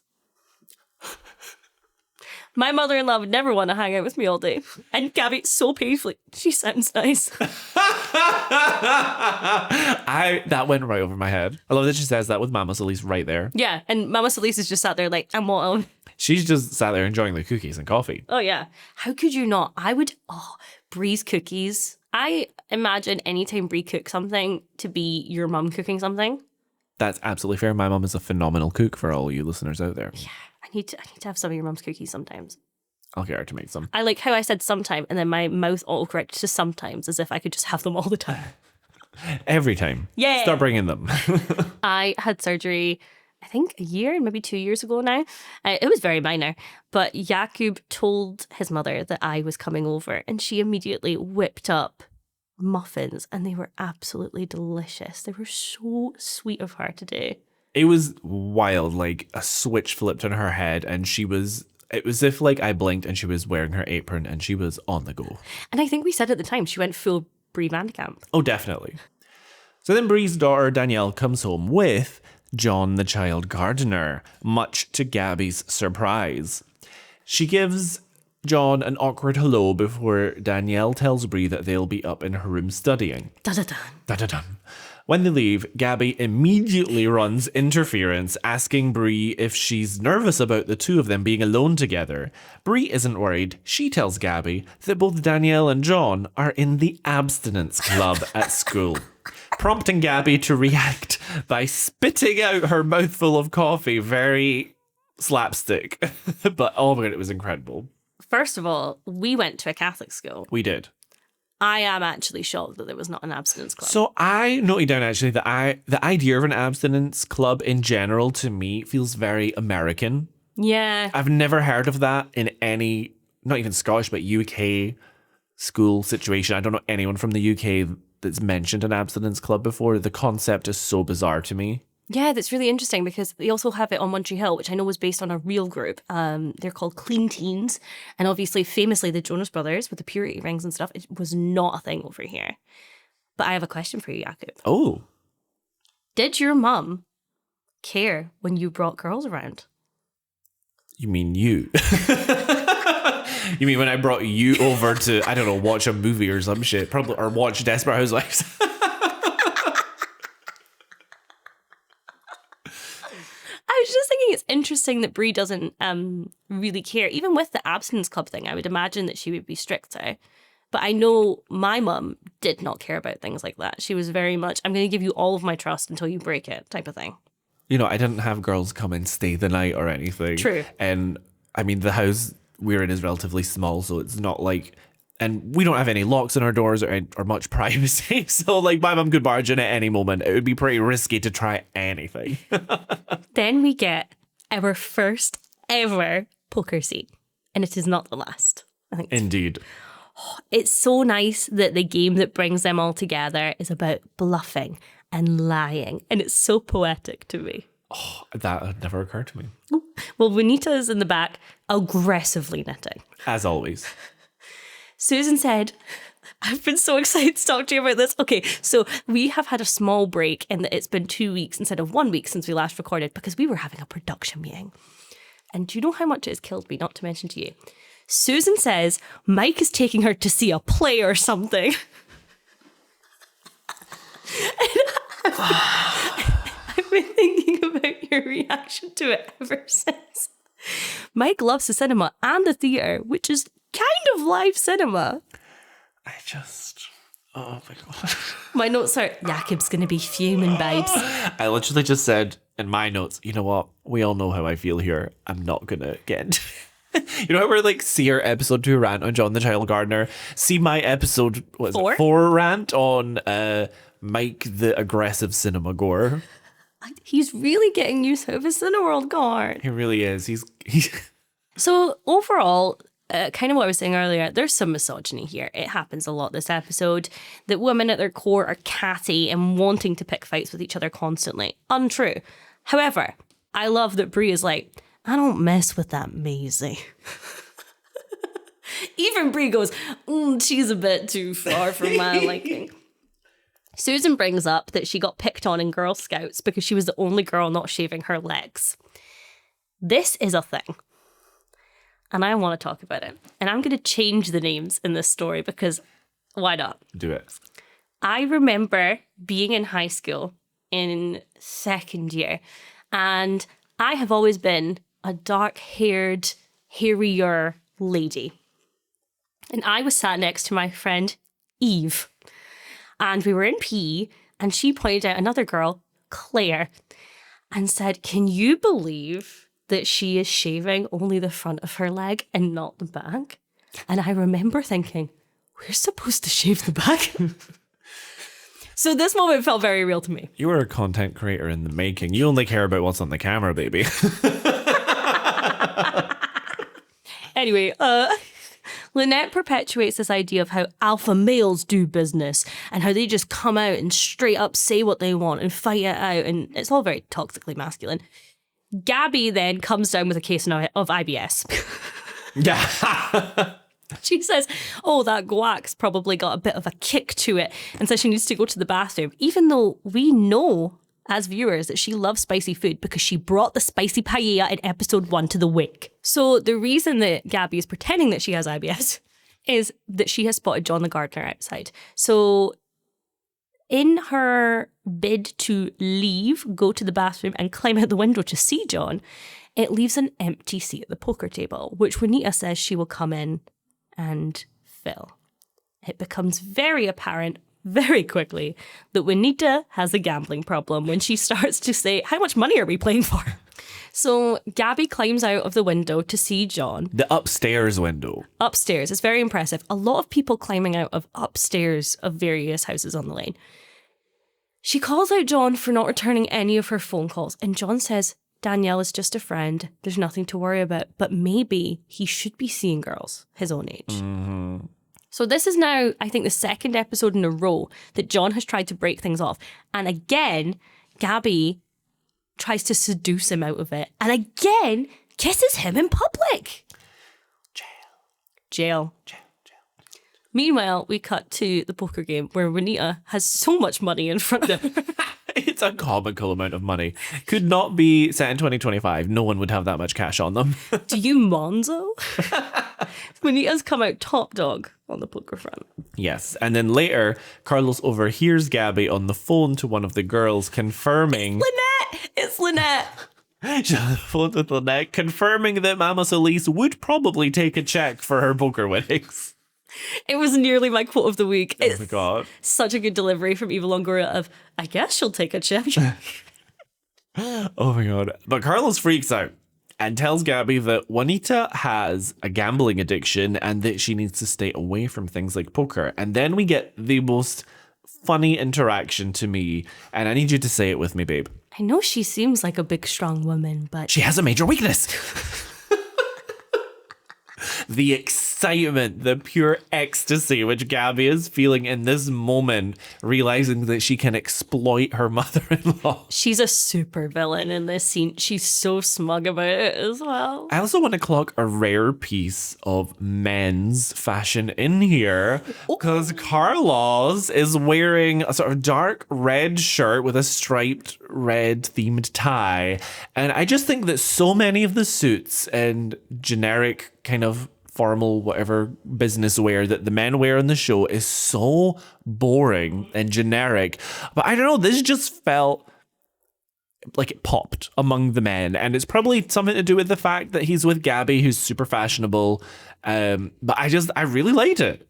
My mother-in-law would never want to hang out with me all day. And Gabby, so painfully, she sounds nice. That went right over my head. I love that she says that with Mama Solis right there. Yeah, and Mama Solis is just sat there like, I'm what? She's just sat there enjoying the cookies and coffee. Oh, yeah. How could you not? Bree's cookies. I imagine anytime Bree cooks something to be your mum cooking something. That's absolutely fair. My mum is a phenomenal cook for all you listeners out there. Yeah, I need to have some of your mum's cookies sometimes. I'll get her to make some. I like how I said sometime and then my mouth autocorrected to sometimes as if I could just have them all the time. Every time. Yeah. Start bringing them. I had surgery, I think a year, maybe 2 years ago now. It was very minor. But Jakub told his mother that I was coming over and she immediately whipped up muffins and they were absolutely delicious. They were so sweet of her to do. It was wild. Like a switch flipped on her head and it was as if like I blinked and she was wearing her apron and she was on the go. And I think we said at the time she went full Brie Vandekamp. Oh, definitely. So then Brie's daughter Danielle comes home with John the child gardener, much to Gabby's surprise. She gives John an awkward hello before Danielle tells Brie that they'll be up in her room studying. Da-da-da. Da-da-dum. When they leave, Gabby immediately runs interference, asking Brie if she's nervous about the two of them being alone together. Brie isn't worried. She tells Gabby that both Danielle and John are in the abstinence club at school, prompting Gabby to react by spitting out her mouthful of coffee. Very slapstick. But oh my God, it was incredible. First of all, we went to a Catholic school. We did. I am actually shocked that there was not an abstinence club. So I noted down actually that the idea of an abstinence club in general to me feels very American. Yeah. I've never heard of that in any, not even Scottish, but UK school situation. I don't know anyone from the UK that's mentioned an abstinence club before. The concept is so bizarre to me. Yeah, that's really interesting because they also have it on One Tree Hill, which I know was based on a real group. They're called Clean Teens. And obviously, famously, the Jonas Brothers with the purity rings and stuff, it was not a thing over here. But I have a question for you, Jakub. Oh. Did your mum care when you brought girls around? You mean you? You mean when I brought you over to, I don't know, watch a movie or some shit? Probably, or watch Desperate Housewives. I was just thinking it's interesting that Brie doesn't really care. Even with the abstinence club thing, I would imagine that she would be stricter. But I know my mum did not care about things like that. She was very much, I'm going to give you all of my trust until you break it type of thing. You know, I didn't have girls come and stay the night or anything. True. And I mean, the house we're in is relatively small, so it's not like, and we don't have any locks on our doors or much privacy. So like my mum could barge in at any moment. It would be pretty risky to try anything. Then we get our first ever poker scene. And it is not the last. I think Indeed. it's so nice that the game that brings them all together is about bluffing and lying. And it's so poetic to me. That had never occurred to me. Well, Juanita is in the back, aggressively knitting. As always. Susan said, I've been so excited to talk to you about this. Okay, so we have had a small break in that it's been 2 weeks instead of 1 week since we last recorded because we were having a production meeting. And do you know how much it has killed me, not to mention to you? Susan says Mike is taking her to see a play or something. I've been thinking about your reaction to it ever since. Mike loves the cinema and the theatre, which is kind of live cinema. Oh my God. My notes are, Jakub's going to be fuming, babes. I literally just said in my notes, you know what? We all know how I feel here. I'm not going to get into it. You know how we're like, see our episode 2 rant on John the Child Gardener? See my episode 4 rant on Mike the aggressive cinema gore. He's really getting used to his Cineworld guard. He really is. He's So overall, kind of what I was saying earlier, there's some misogyny here. It happens a lot this episode. That women at their core are catty and wanting to pick fights with each other constantly. Untrue. However, I love that Brie is like, I don't mess with that Maisie. Even Brie goes, she's a bit too far from my liking. Susan brings up that she got picked on in Girl Scouts because she was the only girl not shaving her legs. This is a thing. And I want to talk about it. And I'm going to change the names in this story because why not? Do it. I remember being in high school in 2nd year, and I have always been a dark-haired, hairier lady. And I was sat next to my friend Eve. And we were in PE, and she pointed out another girl, Claire, and said, can you believe that she is shaving only the front of her leg and not the back? And I remember thinking, we're supposed to shave the back? So this moment felt very real to me. You are a content creator in the making. You only care about what's on the camera, baby. Anyway, Lynette perpetuates this idea of how alpha males do business and how they just come out and straight up say what they want and fight it out. And it's all very toxically masculine. Gabby then comes down with a case of IBS. Yeah. She says, oh, that guac's probably got a bit of a kick to it and says she needs to go to the bathroom, even though we know as viewers that she loves spicy food because she brought the spicy paella in episode 1 to the wake. So the reason that Gabby is pretending that she has IBS is that she has spotted John the gardener outside. So in her bid to leave, go to the bathroom and climb out the window to see John, it leaves an empty seat at the poker table, which Juanita says she will come in and fill. It becomes very apparent very quickly that Juanita has a gambling problem when she starts to say, how much money are we playing for? So Gabby climbs out of the window to see John. The upstairs window. Upstairs. It's very impressive. A lot of people climbing out of upstairs of various houses on the lane. She calls out John for not returning any of her phone calls, and John says, Danielle is just a friend. There's nothing to worry about, but maybe he should be seeing girls his own age. Mm-hmm. So this is now, I think, the 2nd episode in a row that John has tried to break things off. And again, Gabby tries to seduce him out of it. And again, kisses him in public. Jail. Meanwhile, we cut to the poker game where Juanita has so much money in front of her. It's a comical amount of money. Could not be set in 2025. No one would have that much cash on them. Do you Monzo? Juanita's come out top dog on the poker front. Yes. And then later, Carlos overhears Gabby on the phone to one of the girls confirming... It's Lynette! She's on the phone with Lynette, confirming that Mama Solis would probably take a check for her poker winnings. It was nearly my quote of the week. Oh my God. Such a good delivery from Eva Longoria of, I guess she'll take a check. Oh my God. But Carlos freaks out and tells Gabby that Juanita has a gambling addiction and that she needs to stay away from things like poker. And then we get the most funny interaction to me. And I need you to say it with me, babe. I know she seems like a big, strong woman, but... She has a major weakness. the excitement, the pure ecstasy which Gabby is feeling in this moment, realizing that she can exploit her mother-in-law. She's a super villain in this scene. She's so smug about it as well. I also want to clock a rare piece of men's fashion in here, because Carlos is wearing a sort of dark red shirt with a striped red themed tie. And I just think that so many of the suits and generic kind of formal whatever business wear that the men wear on the show is so boring and generic. But I don't know, this just felt like it popped among the men, and it's probably something to do with the fact that he's with Gabby, who's super fashionable. But I really liked it.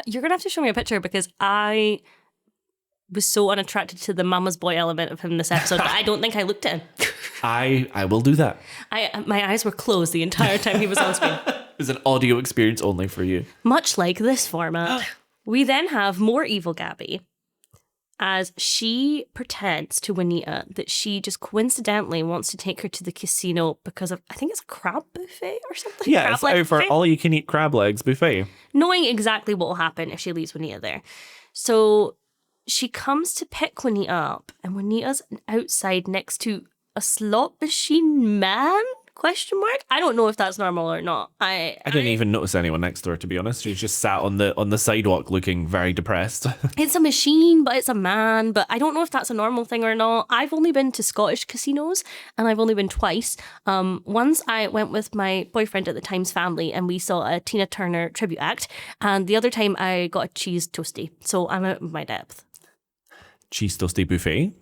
You're gonna have to show me a picture, because I was so unattracted to the mama's boy element of him this episode, but I don't think I looked at him. I will do that. My eyes were closed the entire time he was on screen. It was an audio experience only for you. Much like this format. We then have more evil Gabby, as she pretends to Juanita that she just coincidentally wants to take her to the casino because of, I think it's a crab buffet or something. Yeah, it's out for all-you-can-eat crab legs buffet. Knowing exactly what will happen if she leaves Juanita there. So she comes to pick Juanita up, and Juanita's outside next to a slot machine man? Question mark? I don't know if that's normal or not. I didn't even notice anyone next to her, to be honest. She just sat on the sidewalk looking very depressed. It's a machine, but it's a man. But I don't know if that's a normal thing or not. I've only been to Scottish casinos, and I've only been twice. Once I went with my boyfriend at the time's family, and we saw a Tina Turner tribute act. And the other time I got a cheese toastie. So I'm out of my depth. Cheese toastie buffet?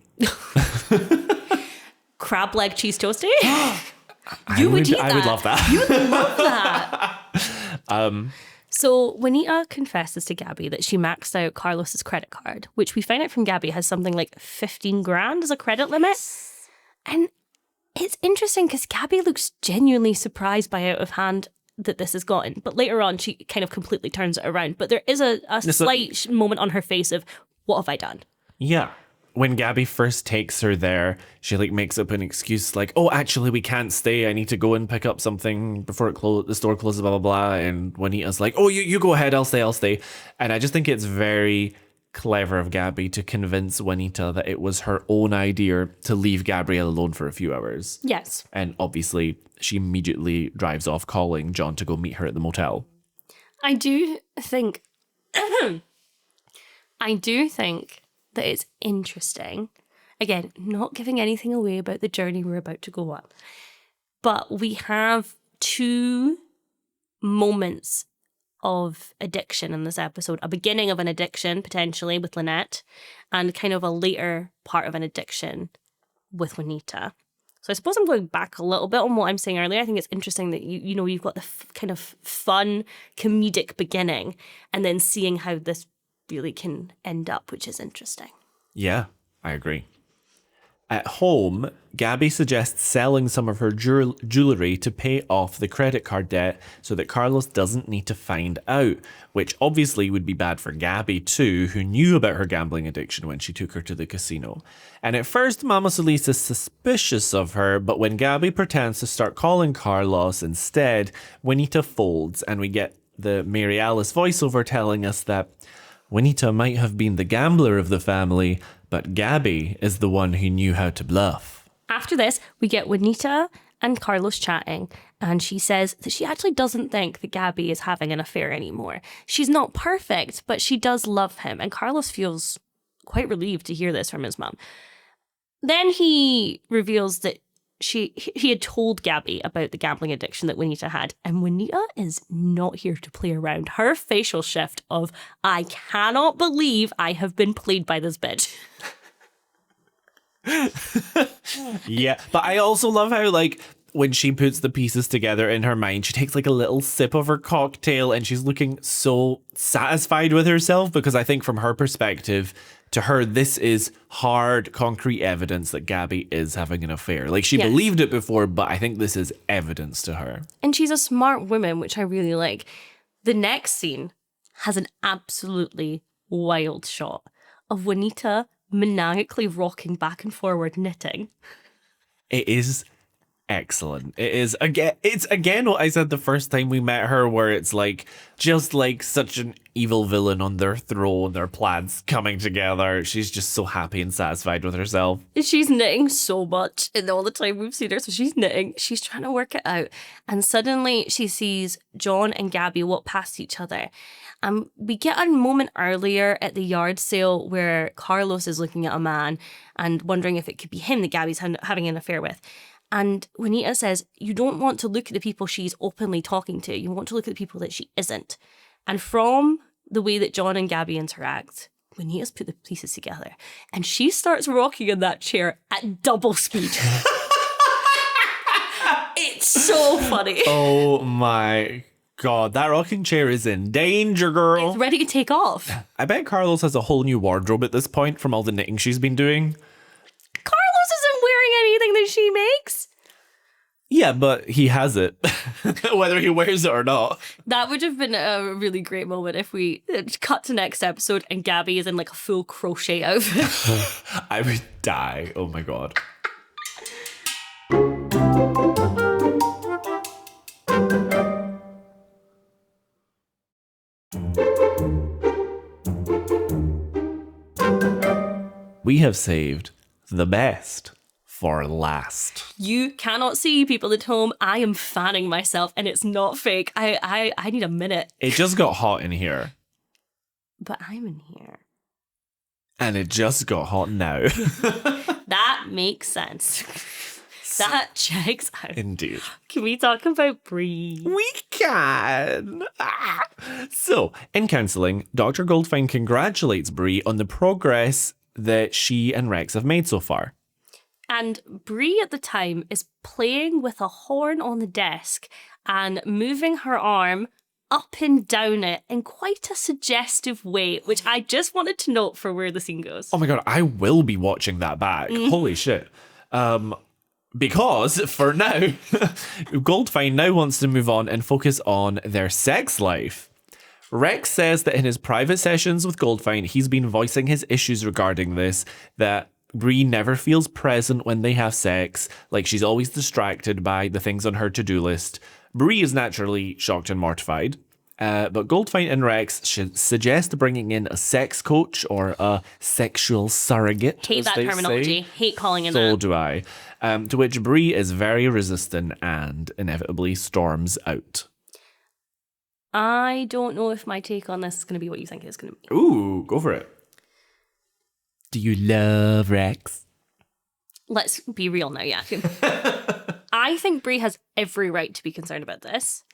Crab leg cheese toastie? I would love that. You would love that. So Juanita confesses to Gabby that she maxed out Carlos's credit card, which we find out from Gabby has something like 15 grand as a credit limit. And it's interesting because Gabby looks genuinely surprised by out of hand that this has gotten. But later on, she kind of completely turns it around. But there is a slight moment on her face of, what have I done? Yeah. When Gabby first takes her there, she makes up an excuse like, oh, actually, we can't stay. I need to go and pick up something before the store closes, blah, blah, blah. And Juanita's like, oh, you go ahead. I'll stay. And I just think it's very clever of Gabby to convince Juanita that it was her own idea to leave Gabrielle alone for a few hours. Yes. And obviously, she immediately drives off calling John to go meet her at the motel. I do think that it's interesting. Again, not giving anything away about the journey we're about to go on. But we have two moments of addiction in this episode. A beginning of an addiction, potentially, with Lynette, and kind of a later part of an addiction with Juanita. So I suppose I'm going back a little bit on what I'm saying earlier. I think it's interesting that you've got the kind of fun, comedic beginning, and then seeing how this really can end up, which is interesting. Yeah, I agree. At home, Gabby suggests selling some of her jewellery to pay off the credit card debt so that Carlos doesn't need to find out, which obviously would be bad for Gabby too, who knew about her gambling addiction when she took her to the casino. And at first, Mama Solis is suspicious of her, but when Gabby pretends to start calling Carlos instead, Juanita folds, and we get the Mary Alice voiceover telling us that Juanita might have been the gambler of the family, but Gabby is the one who knew how to bluff. After this, we get Juanita and Carlos chatting, and she says that she actually doesn't think that Gabby is having an affair anymore. She's not perfect, but she does love him, and Carlos feels quite relieved to hear this from his mum. Then he reveals that he had told Gabby about the gambling addiction that Juanita had, and Juanita is not here to play around. Her facial shift of, I cannot believe I have been played by this bitch. Yeah, but I also love how, when she puts the pieces together in her mind, she takes a little sip of her cocktail and she's looking so satisfied with herself, because I think from her perspective, to her, this is hard, concrete evidence that Gabby is having an affair. She believed it before, but I think this is evidence to her. And she's a smart woman, which I really like. The next scene has an absolutely wild shot of Juanita maniacally rocking back and forward knitting. It is excellent. It's again what I said the first time we met her, where it's like just like such an evil villain on their throne, their plans coming together. She's just so happy and satisfied with herself. She's knitting so much in all the time we've seen her. So she's knitting, she's trying to work it out. And suddenly she sees John and Gabby walk past each other. And we get a moment earlier at the yard sale where Carlos is looking at a man and wondering if it could be him that Gabby's having an affair with. And Juanita says, you don't want to look at the people she's openly talking to. You want to look at the people that she isn't. And from the way that John and Gabby interact, Juanita's put the pieces together. And she starts rocking in that chair at double speed. It's so funny. Oh my God, that rocking chair is in danger, girl. It's ready to take off. I bet Carlos has a whole new wardrobe at this point from all the knitting she's been doing. Carlos isn't wearing anything that she makes. Yeah, but he has it, whether he wears it or not. That would have been a really great moment if we cut to next episode and Gabby is in like a full crochet outfit. I would die. Oh my God. We have saved the best for last. You cannot see, people at home. I am fanning myself and it's not fake. I need a minute. It just got hot in here. But I'm in here. And it just got hot now. That makes sense. That checks out. Indeed. Can we talk about Bree? We can. So, in counselling, Dr. Goldfine congratulates Bree on the progress that she and Rex have made so far. And Bree at the time is playing with a horn on the desk and moving her arm up and down it in quite a suggestive way, which I just wanted to note for where the scene goes. Oh my God, I will be watching that back. Holy shit. Because for now, Goldfine now wants to move on and focus on their sex life. Rex says that in his private sessions with Goldfine, he's been voicing his issues regarding this, that Bree never feels present when they have sex, like she's always distracted by the things on her to-do list. Bree is naturally shocked and mortified, but Goldfine and Rex should suggest bringing in a sex coach or a sexual surrogate. Hate that terminology. Hate calling it that. So do I. To which Bree is very resistant and inevitably storms out. I don't know if my take on this is going to be what you think it's going to be. Ooh, go for it. Do you love Rex? Let's be real now, yeah. I think Bree has every right to be concerned about this.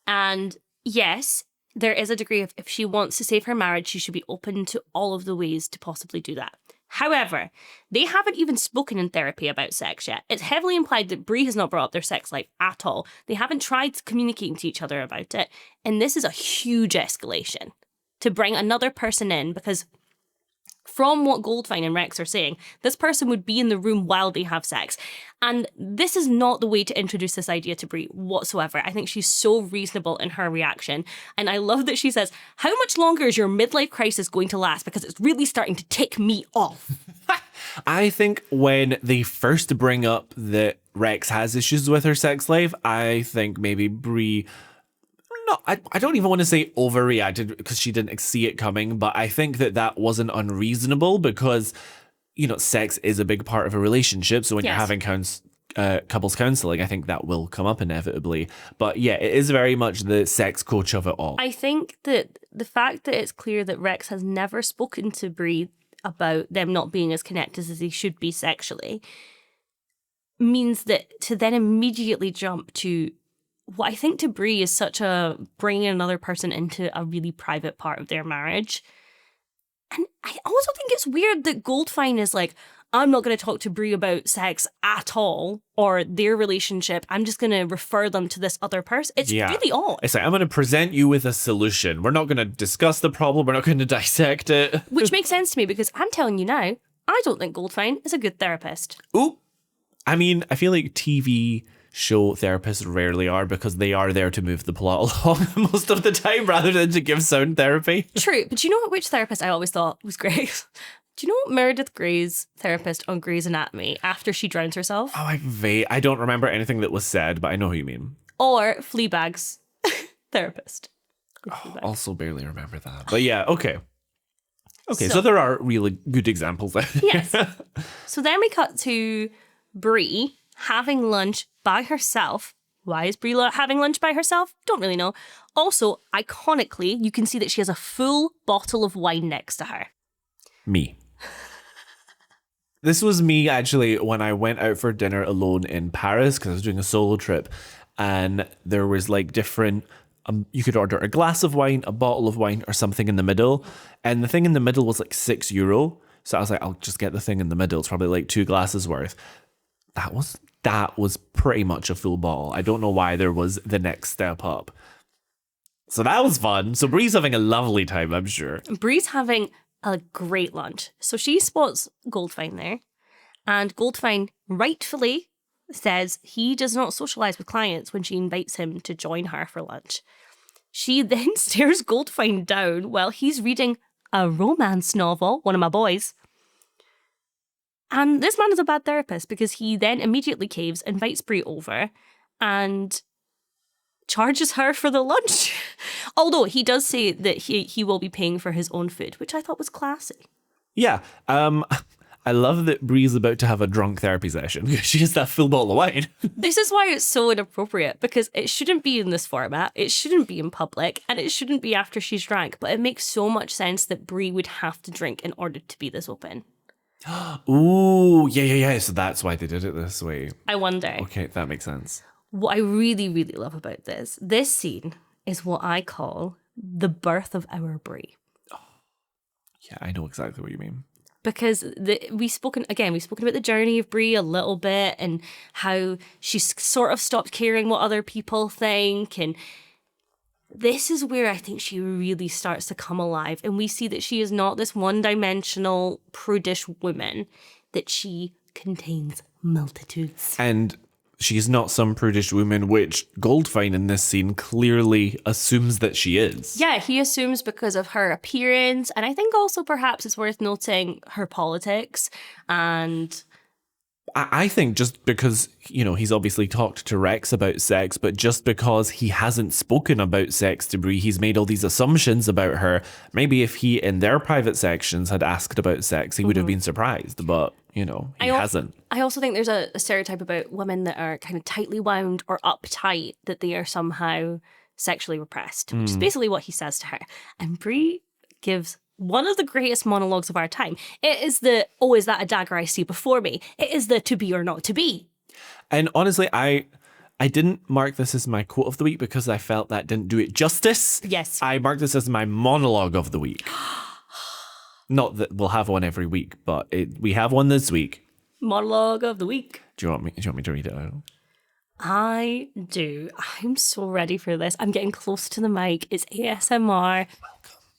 And yes, there is a degree of if she wants to save her marriage, she should be open to all of the ways to possibly do that. However, they haven't even spoken in therapy about sex yet. It's heavily implied that Bree has not brought up their sex life at all. They haven't tried communicating to each other about it. And this is a huge escalation to bring another person in, because from what Goldfine and Rex are saying, this person would be in the room while they have sex. And this is not the way to introduce this idea to Bree whatsoever. I think she's so reasonable in her reaction. And I love that she says, how much longer is your midlife crisis going to last? Because it's really starting to tick me off. I think when they first bring up that Rex has issues with her sex life, I think maybe Bree... No, I don't even want to say overreacted because she didn't see it coming, but I think that wasn't unreasonable because, you know, sex is a big part of a relationship. So when you're having couples counseling, I think that will come up inevitably. But yeah, it is very much the sex coach of it all. I think that the fact that it's clear that Rex has never spoken to Bree about them not being as connected as they should be sexually means that to then immediately jump to what I think to Bree is such a bringing another person into a really private part of their marriage. And I also think it's weird that Goldfine is like, I'm not going to talk to Bree about sex at all or their relationship. I'm just going to refer them to this other person. It's really odd. It's like, I'm going to present you with a solution. We're not going to discuss the problem. We're not going to dissect it. Which makes sense to me because I'm telling you now, I don't think Goldfine is a good therapist. Ooh. I mean, I feel like TV show therapists rarely are because they are there to move the plot along most of the time rather than to give sound therapy. True, but you know which therapist I always thought was great? Do you know Meredith Grey's therapist on Grey's Anatomy after she drowns herself? Oh, I don't remember anything that was said, but I know who you mean. Or Fleabag's therapist. Fleabag. Also barely remember that. But yeah, okay. Okay, so there are really good examples there. Yes. So then we cut to Bree having lunch by herself. Why is Bree having lunch by herself? Don't really know. Also, iconically, you can see that she has a full bottle of wine next to her. Me. This was me, actually, when I went out for dinner alone in Paris, because I was doing a solo trip, and there was like different... you could order a glass of wine, a bottle of wine, or something in the middle. And the thing in the middle was like €6. So I was like, I'll just get the thing in the middle. It's probably like 2 glasses worth. That was pretty much a full bottle. I don't know why there was the next step up. So that was fun. So Bree's having a lovely time, I'm sure. Bree's having a great lunch. So she spots Goldfine there. And Goldfine rightfully says he does not socialise with clients when she invites him to join her for lunch. She then stares Goldfine down while he's reading a romance novel, one of my boys. And this man is a bad therapist because he then immediately caves, invites Bree over, and charges her for the lunch. Although he does say that he will be paying for his own food, which I thought was classy. Yeah. I love that Bree's about to have a drunk therapy session. She has that full bottle of wine. This is why it's so inappropriate, because it shouldn't be in this format, it shouldn't be in public, and it shouldn't be after she's drank, but it makes so much sense that Bree would have to drink in order to be this open. Ooh, yeah. So that's why they did it this way. I wonder. Okay, that makes sense. What I really, really love about this scene is what I call the birth of our Bree. Yeah, I know exactly what you mean. Because we've spoken about the journey of Bree a little bit and how she's sort of stopped caring what other people think. And this is where I think she really starts to come alive. And we see that she is not this one-dimensional, prudish woman, that she contains multitudes. And she's not some prudish woman, which Goldfine in this scene clearly assumes that she is. Yeah, he assumes because of her appearance. And I think also perhaps it's worth noting her politics. And I think just because, he's obviously talked to Rex about sex, but just because he hasn't spoken about sex to Bree, he's made all these assumptions about her. Maybe if he, in their private sections, had asked about sex, he would have been surprised. But, he hasn't. I also think there's a stereotype about women that are kind of tightly wound or uptight, that they are somehow sexually repressed, which is basically what he says to her. And Bree gives one of the greatest monologues of our time. It is the, oh, is that a dagger I see before me? It is the to be or not to be. And honestly, I didn't mark this as my quote of the week because I felt that didn't do it justice. Yes. I marked this as my monologue of the week. Not that we'll have one every week, but we have one this week. Monologue of the week. Do you want me to read it out? I do. I'm so ready for this. I'm getting close to the mic. It's ASMR.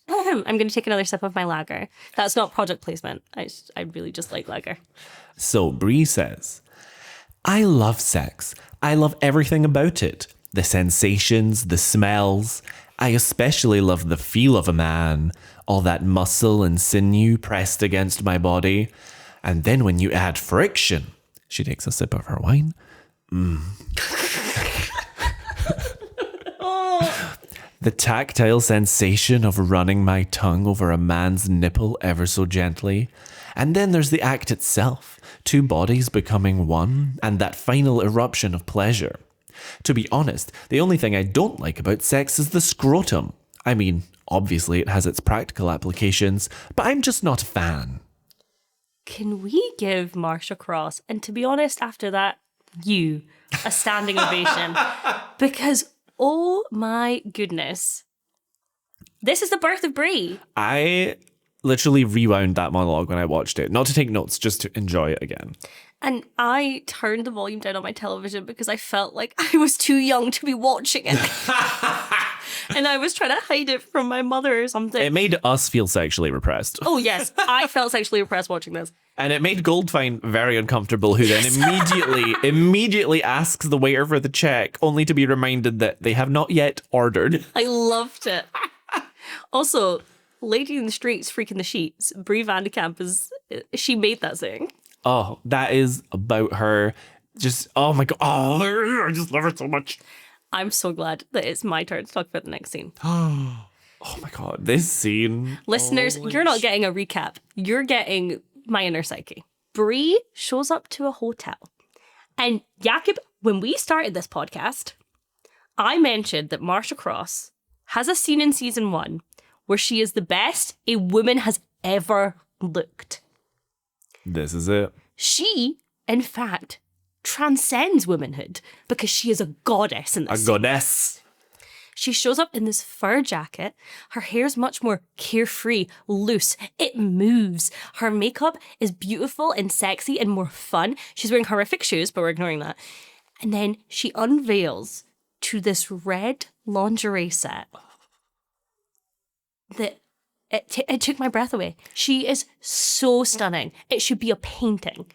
Welcome. I'm going to take another sip of my lager. That's not product placement. I really just like lager. So Bree says, I love sex. I love everything about it. The sensations, the smells. I especially love the feel of a man. All that muscle and sinew pressed against my body. And then when you add friction. She takes a sip of her wine. The tactile sensation of running my tongue over a man's nipple ever so gently. And then there's the act itself, 2 bodies becoming one, and that final eruption of pleasure. To be honest, the only thing I don't like about sex is the scrotum. I mean, obviously it has its practical applications, but I'm just not a fan. Can we give Marsha Cross, and to be honest, after that, you, a standing ovation? Because oh my goodness. This is the birth of Bree. I literally rewound that monologue when I watched it. Not to take notes, just to enjoy it again. And I turned the volume down on my television because I felt like I was too young to be watching it. And I was trying to hide it from my mother or something. It made us feel sexually repressed. Oh, yes. I felt sexually repressed watching this. And it made Goldfine very uncomfortable, who then immediately asks the waiter for the check, only to be reminded that they have not yet ordered. I loved it. Also, Lady in the Streets, Freak in the Sheets. Brie Vandekamp she made that saying. Oh, that is about her. Just, oh my God. Oh, I just love her so much. I'm so glad that it's my turn to talk about the next scene. Oh my God, this scene. Listeners, you're not getting a recap. You're getting my inner psyche. Brie shows up to a hotel. And Jakub, when we started this podcast, I mentioned that Marsha Cross has a scene in season 1 where she is the best a woman has ever looked. This is it. She, in fact, transcends womanhood because she is a goddess in this. A goddess. She shows up in this fur jacket. Her hair's much more carefree, loose. It moves. Her makeup is beautiful and sexy and more fun. She's wearing horrific shoes, but we're ignoring that. And then she unveils to this red lingerie set that it took my breath away. She is so stunning. It should be a painting.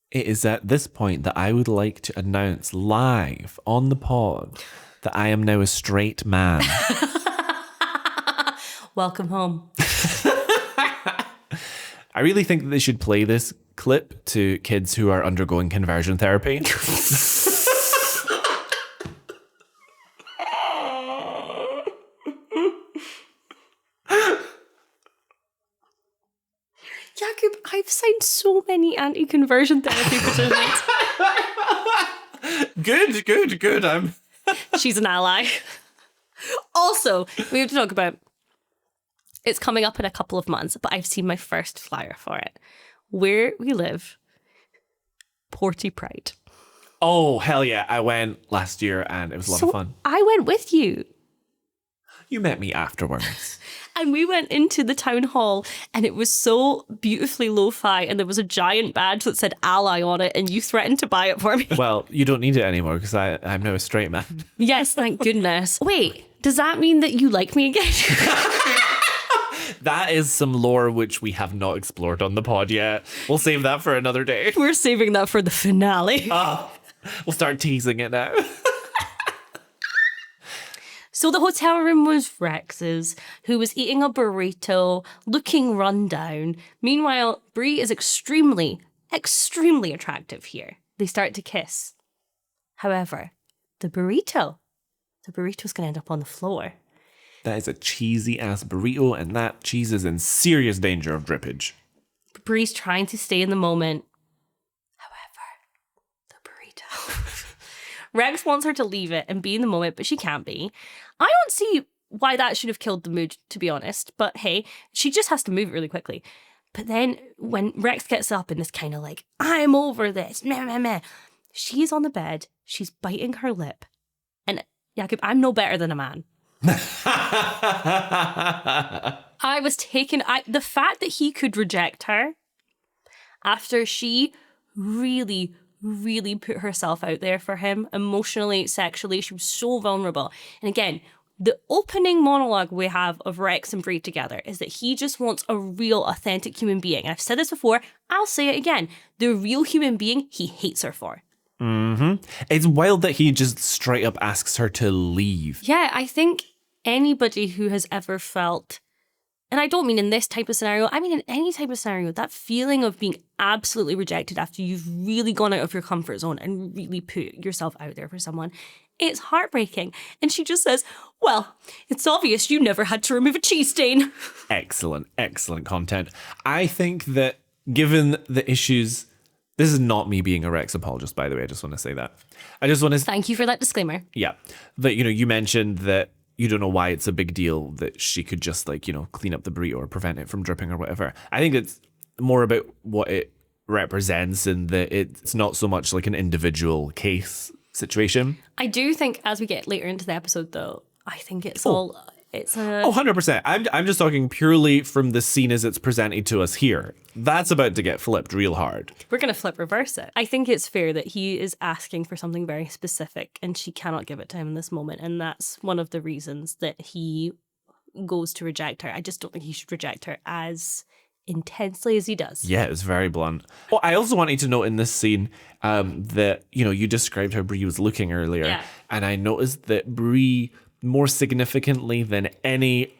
It is at this point that I would like to announce live on the pod that I am now a straight man. Welcome home. I really think that they should play this clip to kids who are undergoing conversion therapy. Jakub, I've signed so many anti-conversion therapy petitions. Good. She's an ally. Also, we have to talk about, it's coming up in a couple of months, but I've seen my first flyer for it. Where we live, Porty Pride. Oh, hell yeah. I went last year and it was a lot of fun. I went with you. You met me afterwards. And we went into the town hall and it was so beautifully lo-fi and there was a giant badge that said ally on it and you threatened to buy it for me. Well, you don't need it anymore because I'm now a straight man. Yes, thank goodness. Wait, does that mean that you like me again? That is some lore which we have not explored on the pod yet. We'll save that for another day. We're saving that for the finale. We'll start teasing it now. So the hotel room was Rex's, who was eating a burrito, looking run down. Meanwhile, Brie is extremely attractive here. They start to kiss. However, the burrito's going to end up on the floor. That is a cheesy ass burrito, and that cheese is in serious danger of drippage. Brie's trying to stay in the moment. However, the burrito. Rex wants her to leave it and be in the moment, but she can't be. I don't see why that should have killed the mood, to be honest. But hey, she just has to move it really quickly. But then when Rex gets up and is kind of like, I'm over this, meh, meh, meh. She's on the bed. She's biting her lip. And Jakub, I'm no better than a man. I was taken. The fact that he could reject her after she really put herself out there for him emotionally, sexually. She was so vulnerable. And again, the opening monologue we have of Rex and Brie together is that he just wants a real, authentic human being. I've said this before. I'll say it again. The real human being he hates her for. Mm-hmm. It's wild that he just straight up asks her to leave. Yeah, I think anybody who has ever felt, and I don't mean in this type of scenario, I mean in any type of scenario, that feeling of being absolutely rejected after you've really gone out of your comfort zone and really put yourself out there for someone, it's heartbreaking. And she just says, well, it's obvious you never had to remove a cheese stain. Excellent content. I think that given the issues, this is not me being a Rex apologist, by the way, I just want to say that. I just want to... Thank you for that disclaimer. Yeah. That, you mentioned that you don't know why it's a big deal that she could just clean up the burrito or prevent it from dripping or whatever. I think it's more about what it represents and that it's not so much like an individual case situation. I do think as we get later into the episode though, I think it's all... It's a... 100%. I'm just talking purely from the scene as it's presented to us here. That's about to get flipped real hard. We're going to reverse it. I think it's fair that he is asking for something very specific and she cannot give it to him in this moment. And that's one of the reasons that he goes to reject her. I just don't think he should reject her as intensely as he does. Yeah, it was very blunt. Well, I also wanted to note in this scene that, you described how Brie was looking earlier. Yeah. And I noticed that Brie, more significantly than any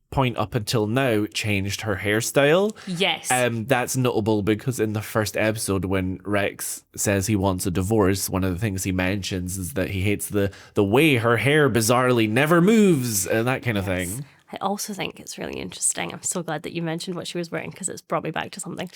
point up until now changed her hairstyle. Yes. That's notable because in the first episode when Rex says he wants a divorce, one of the things he mentions is that he hates the way her hair bizarrely never moves and that kind of thing. I also think it's really interesting. I'm so glad that you mentioned what she was wearing because it's brought me back to something.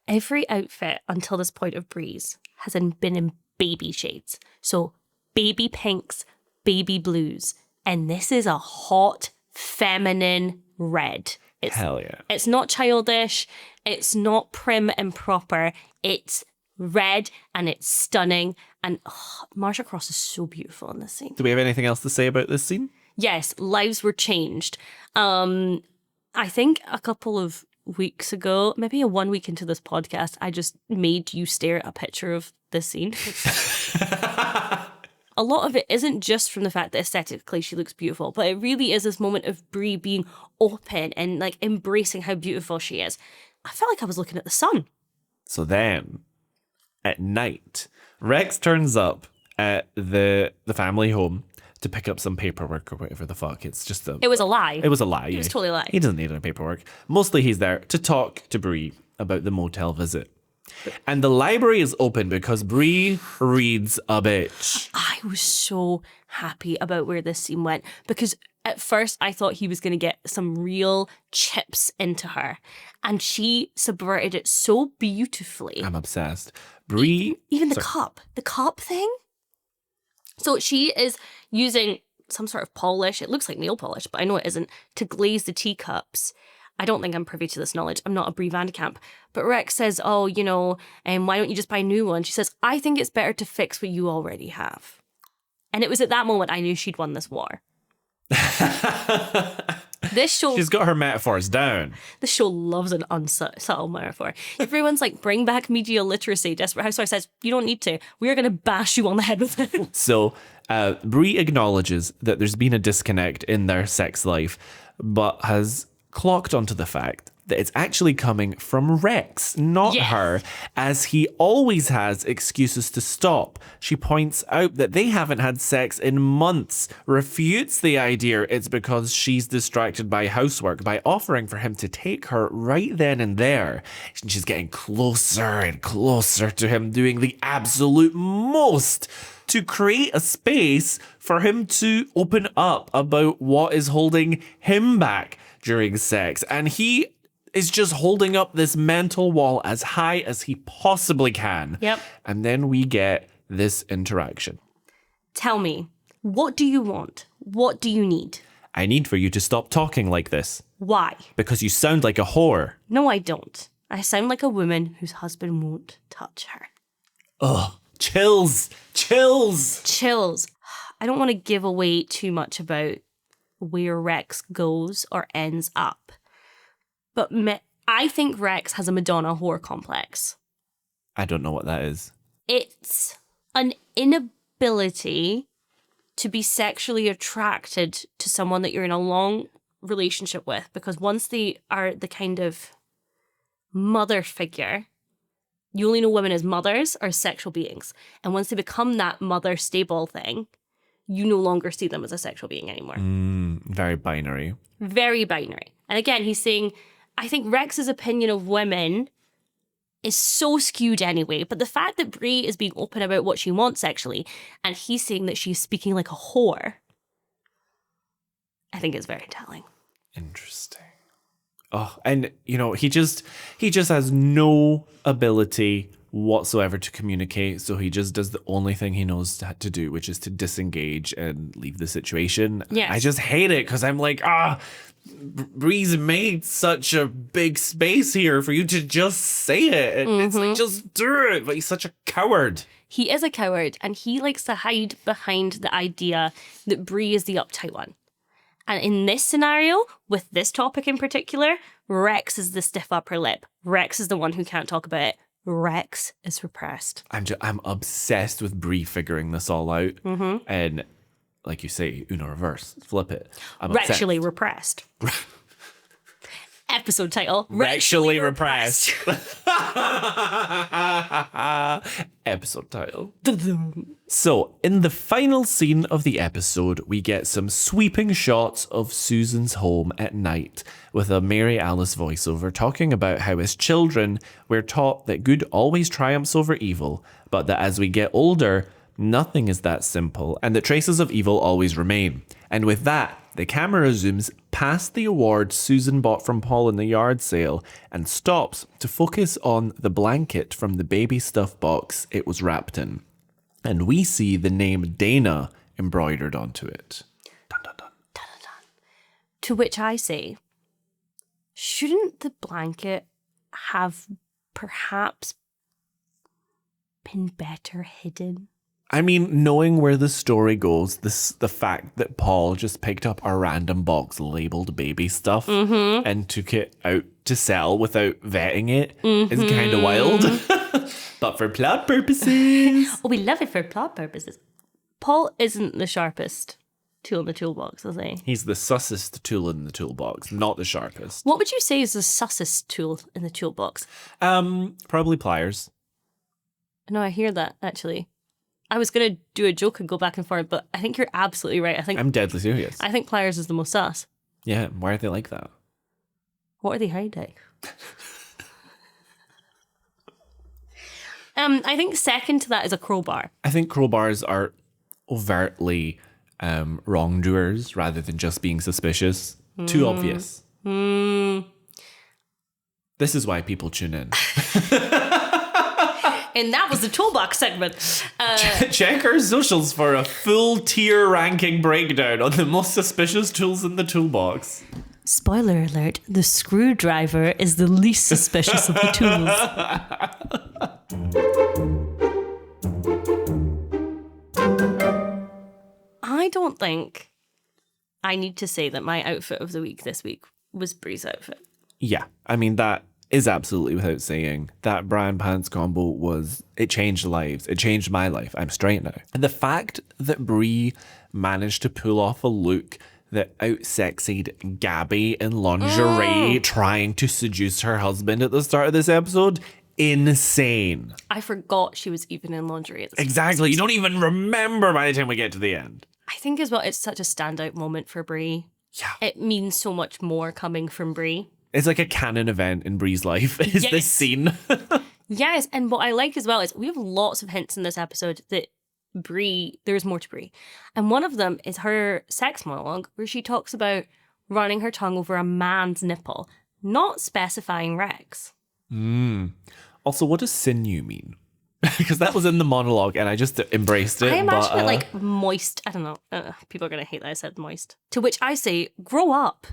Every outfit until this point of Bree's has been in baby shades. So baby pinks, baby blues. And this is a hot, feminine red. Hell yeah. It's not childish. It's not prim and proper. It's red and it's stunning. And Marcia Cross is so beautiful in this scene. Do we have anything else to say about this scene? Yes, lives were changed. I think a couple of weeks ago, maybe 1 week into this podcast, I just made you stare at a picture of this scene. A lot of it isn't just from the fact that aesthetically she looks beautiful, but it really is this moment of Bree being open and like embracing how beautiful she is. I felt like I was looking at the sun. So then, at night, Rex turns up at the family home to pick up some paperwork or whatever the fuck. It's just It was a lie. It was a lie. It was totally a lie. He doesn't need any paperwork. Mostly he's there to talk to Bree about the motel visit. And the library is open because Bree reads a bitch. I was so happy about where this scene went because at first I thought he was going to get some real chips into her. And she subverted it so beautifully. I'm obsessed. Bree... Even the cup thing. So she is using some sort of polish. It looks like nail polish, but I know it isn't, to glaze the teacups. I don't think I'm privy to this knowledge. I'm not a Brie Vandekamp. But Rex says, why don't you just buy a new one? She says, I think it's better to fix what you already have. And it was at that moment I knew she'd won this war. This show... She's got her metaphors down. This show loves an unsubtle metaphor. Everyone's like, bring back media literacy. Desperate Housewives says, you don't need to. We're going to bash you on the head with it. So Bree acknowledges that there's been a disconnect in their sex life, but has clocked onto the fact that it's actually coming from Rex, not her, as he always has excuses to stop. She points out that they haven't had sex in months, refutes the idea it's because she's distracted by housework by offering for him to take her right then and there. And she's getting closer and closer to him, doing the absolute most to create a space for him to open up about what is holding him back during sex. And he is just holding up this mental wall as high as he possibly can. Yep. And then we get this interaction. Tell me, what do you want? What do you need? I need for you to stop talking like this. Why? Because you sound like a whore. No, I don't. I sound like a woman whose husband won't touch her. Ugh. Chills. Chills. Chills. I don't want to give away too much about where Rex goes or ends up. But I think Rex has a Madonna whore complex. I don't know what that is. It's an inability to be sexually attracted to someone that you're in a long relationship with, because once they are the kind of mother figure, you only know women as mothers or sexual beings. And once they become that mother stable thing, you no longer see them as a sexual being anymore. Very binary. Very binary. And again, he's saying, I think Rex's opinion of women is so skewed anyway, but the fact that Bree is being open about what she wants sexually, and he's saying that she's speaking like a whore, I think is very telling. Interesting. Oh, and he just has no ability whatsoever to communicate, so he just does the only thing he knows to do, which is to disengage and leave the situation. Yes. I just hate it because I'm like, Bree's made such a big space here for you to just say it. And It's like, just do it. But he's such a coward. He is a coward, and he likes to hide behind the idea that Bree is the uptight one. And in this scenario, with this topic in particular, Rex is the stiff upper lip. Rex is the one who can't talk about it. Rex is repressed. I'm obsessed with Bree figuring this all out. And like you say, Uno reverse, flip it. I'm Rexually repressed. Episode title. Rexually repressed. Episode title. So, in the final scene of the episode, we get some sweeping shots of Susan's home at night with a Mary Alice voiceover talking about how as children, we're taught that good always triumphs over evil, but that as we get older, nothing is that simple, and that traces of evil always remain. And with that, the camera zooms past the award Susan bought from Paul in the yard sale and stops to focus on the blanket from the baby stuff box it was wrapped in. And we see the name Dana embroidered onto it. Dun, dun, dun. Dun, dun, dun. To which I say, shouldn't the blanket have perhaps been better hidden? I mean, knowing where the story goes, the fact that Paul just picked up a random box labeled baby stuff and took it out to sell without vetting it is kind of wild. But for plot purposes... Oh, we love it for plot purposes. Paul isn't the sharpest tool in the toolbox, is he? He's the sussest tool in the toolbox, not the sharpest. What would you say is the sussest tool in the toolbox? Probably pliers. No, I hear that, actually. I was going to do a joke and go back and forth, but I think you're absolutely right. I'm deadly serious. I think pliers is the most sus. Yeah, why are they like that? What are they hiding? I think second to that is a crowbar. I think crowbars are overtly wrongdoers rather than just being suspicious. Too obvious. This is why people tune in. And that was the toolbox segment. Check our socials for a full tier ranking breakdown on the most suspicious tools in the toolbox. Spoiler alert, the screwdriver is the least suspicious of the tools. I don't think I need to say that my outfit of the week this week was Bree's outfit. Yeah, I mean, that is absolutely without saying. That bra and pants combo it changed lives. It changed my life. I'm straight now. And the fact that Bree managed to pull off a look that out-sexied Gabby in lingerie trying to seduce her husband at the start of this episode, insane. I forgot she was even in lingerie at the start. Exactly. You don't even remember by the time we get to the end. I think as well, it's such a standout moment for Bree. Yeah. It means so much more coming from Bree. It's like a canon event in Bree's life, is Yes. this scene. Yes, and what I like as well is we have lots of hints in this episode that there's more to Bree. And one of them is her sex monologue where she talks about running her tongue over a man's nipple, not specifying Rex. Also, what does sinew mean? Because that was in the monologue and I just embraced it. I imagine it like moist. I don't know. People are going to hate that I said moist. To which I say, grow up.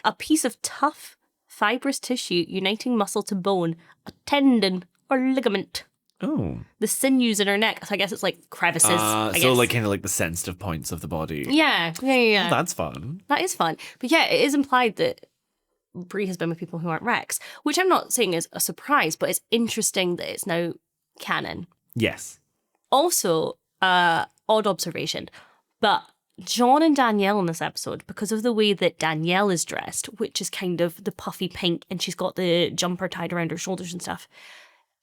A piece of tough, fibrous tissue uniting muscle to bone, a tendon or ligament. Oh. The sinews in her neck. So I guess it's like crevices. So like kind of like the sensitive points of the body. Yeah. Oh, that's fun. That is fun. But yeah, it is implied that Bree has been with people who aren't Rex, which I'm not saying is a surprise, but it's interesting that it's now canon. Yes. Also, odd observation, but John and Danielle in this episode, because of the way that Danielle is dressed, which is kind of the puffy pink, and she's got the jumper tied around her shoulders and stuff,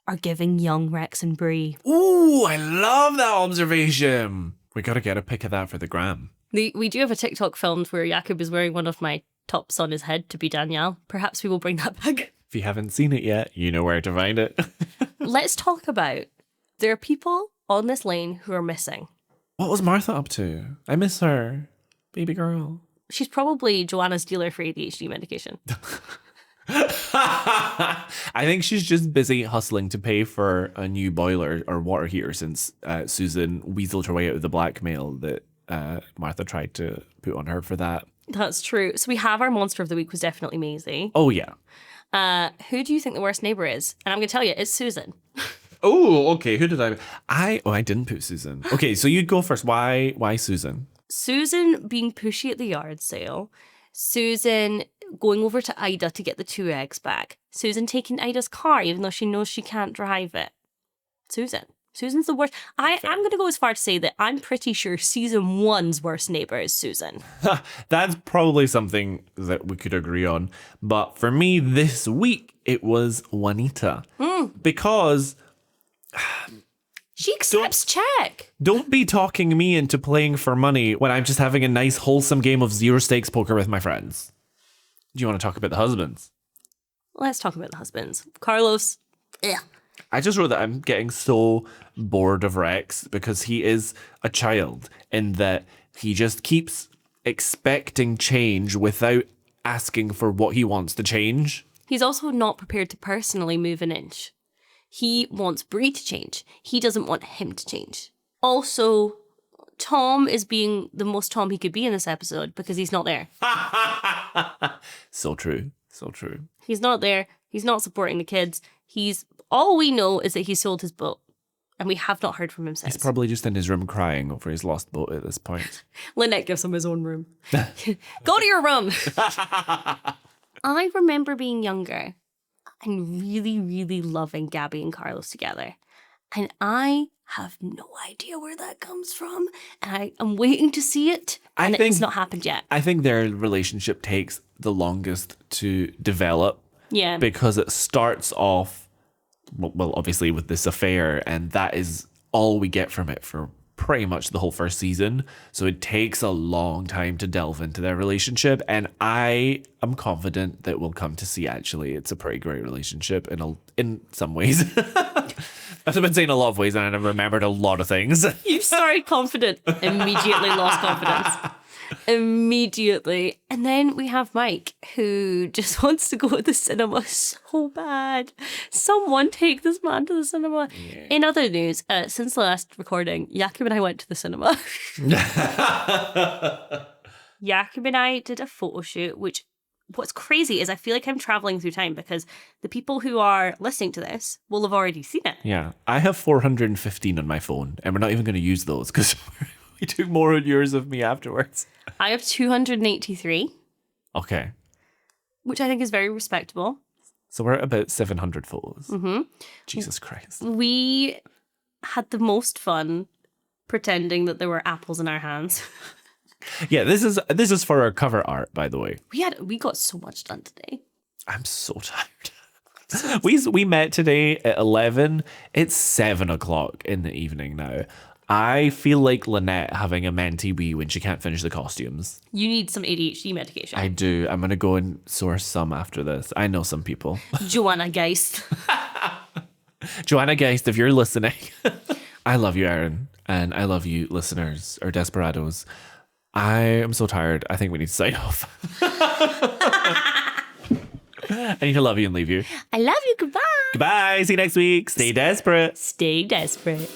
are giving young Rex and Bree. Ooh, I love that observation. We got to get a pic of that for the gram. We do have a TikTok filmed where Jakub is wearing one of my tops on his head to be Danielle. Perhaps we will bring that back. If you haven't seen it yet, you know where to find it. Let's talk about, there are people on this lane who are missing. What was Martha up to? I miss her. Baby girl. She's probably Joanna's dealer for ADHD medication. I think she's just busy hustling to pay for a new boiler or water heater since Susan weaseled her way out of the blackmail that Martha tried to put on her for that. That's true. So we have our monster of the week was definitely Maisie. Oh, yeah. Who do you think the worst neighbour is? And I'm going to tell you, it's Susan. Oh, okay. Who did I didn't put Susan. Okay, so you'd go first. Why Susan? Susan being pushy at the yard sale. Susan going over to Ida to get the 2 eggs back. Susan taking Ida's car even though she knows she can't drive it. Susan's the worst. I'm going to go as far to say that I'm pretty sure season 1's worst neighbour is Susan. That's probably something that we could agree on. But for me this week, it was Juanita. Because She accepts check. Don't be talking me into playing for money when I'm just having Don't be talking me into playing for money when I'm just having a nice, wholesome game of zero stakes poker with my friends. Do you want to talk about the husbands? Let's talk about the husbands. Carlos. Ugh. I just wrote that I'm getting so bored of Rex because he is a child in that he just keeps expecting change without asking for what he wants to change. He's also not prepared to personally move an inch. He wants Bree to change. He doesn't want him to change. Also, Tom is being the most Tom he could be in this episode because he's not there. So true. So true. He's not there. He's not supporting the kids. All we know is that he sold his boat. And we have not heard from him since. He's probably just in his room crying over his lost boat at this point. Lynette gives him his own room. Go to your room. I remember being younger and really, really loving Gabby and Carlos together. And I have no idea where that comes from. And I'm waiting to see it. And it's not happened yet. I think their relationship takes the longest to develop. Yeah. Because it starts off, well, obviously with this affair, and that is all we get from it for pretty much the whole first season. So it takes a long time to delve into their relationship, and I am confident that we'll come to see actually it's a pretty great relationship in some ways. I've been saying a lot of ways, and I've remembered a lot of things. You started confident, immediately lost confidence. Immediately. And then we have Mike, who just wants to go to the cinema so bad. Someone take this man to the cinema. Yeah. In other news, since the last recording, Jakub and I went to the cinema. Jakub and I did a photo shoot, which what's crazy is I feel like I'm traveling through time because the people who are listening to this will have already seen it. Yeah. I have 415 on my phone, and we're not even going to use those because we took more on yours of me afterwards. I have 283. Okay. Which I think is very respectable. So we're at about 700 photos. Mm-hmm. Jesus Christ. We had the most fun pretending that there were apples in our hands. Yeah, this is for our cover art, by the way. We got so much done today. I'm so tired. We met today at 11. It's 7 o'clock in the evening now. I feel like Lynette having a mentee wee when she can't finish the costumes. You need some ADHD medication. I do. I'm going to go and source some after this. I know some people. Jordana Geist. Jordana Geist, if you're listening. I love you, Erin. And I love you, listeners or desperados. I am so tired. I think we need to sign off. I need to love you and leave you. I love you. Goodbye. Goodbye. See you next week. Stay desperate. Stay desperate.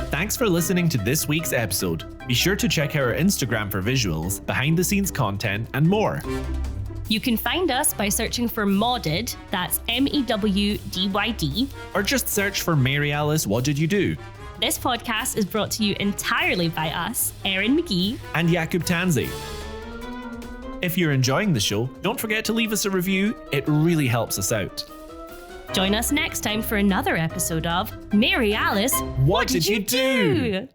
Thanks for listening to this week's episode. Be sure to check out our Instagram for visuals, behind the scenes content, and more. You can find us by searching for Modded, that's MEWDYD. Or just search for Mary Alice, What Did You Do? This podcast is brought to you entirely by us, Erin McGee and Jakub Tanzi. If you're enjoying the show, don't forget to leave us a review. It really helps us out. Join us next time for another episode of Mary Alice, What Did You Do?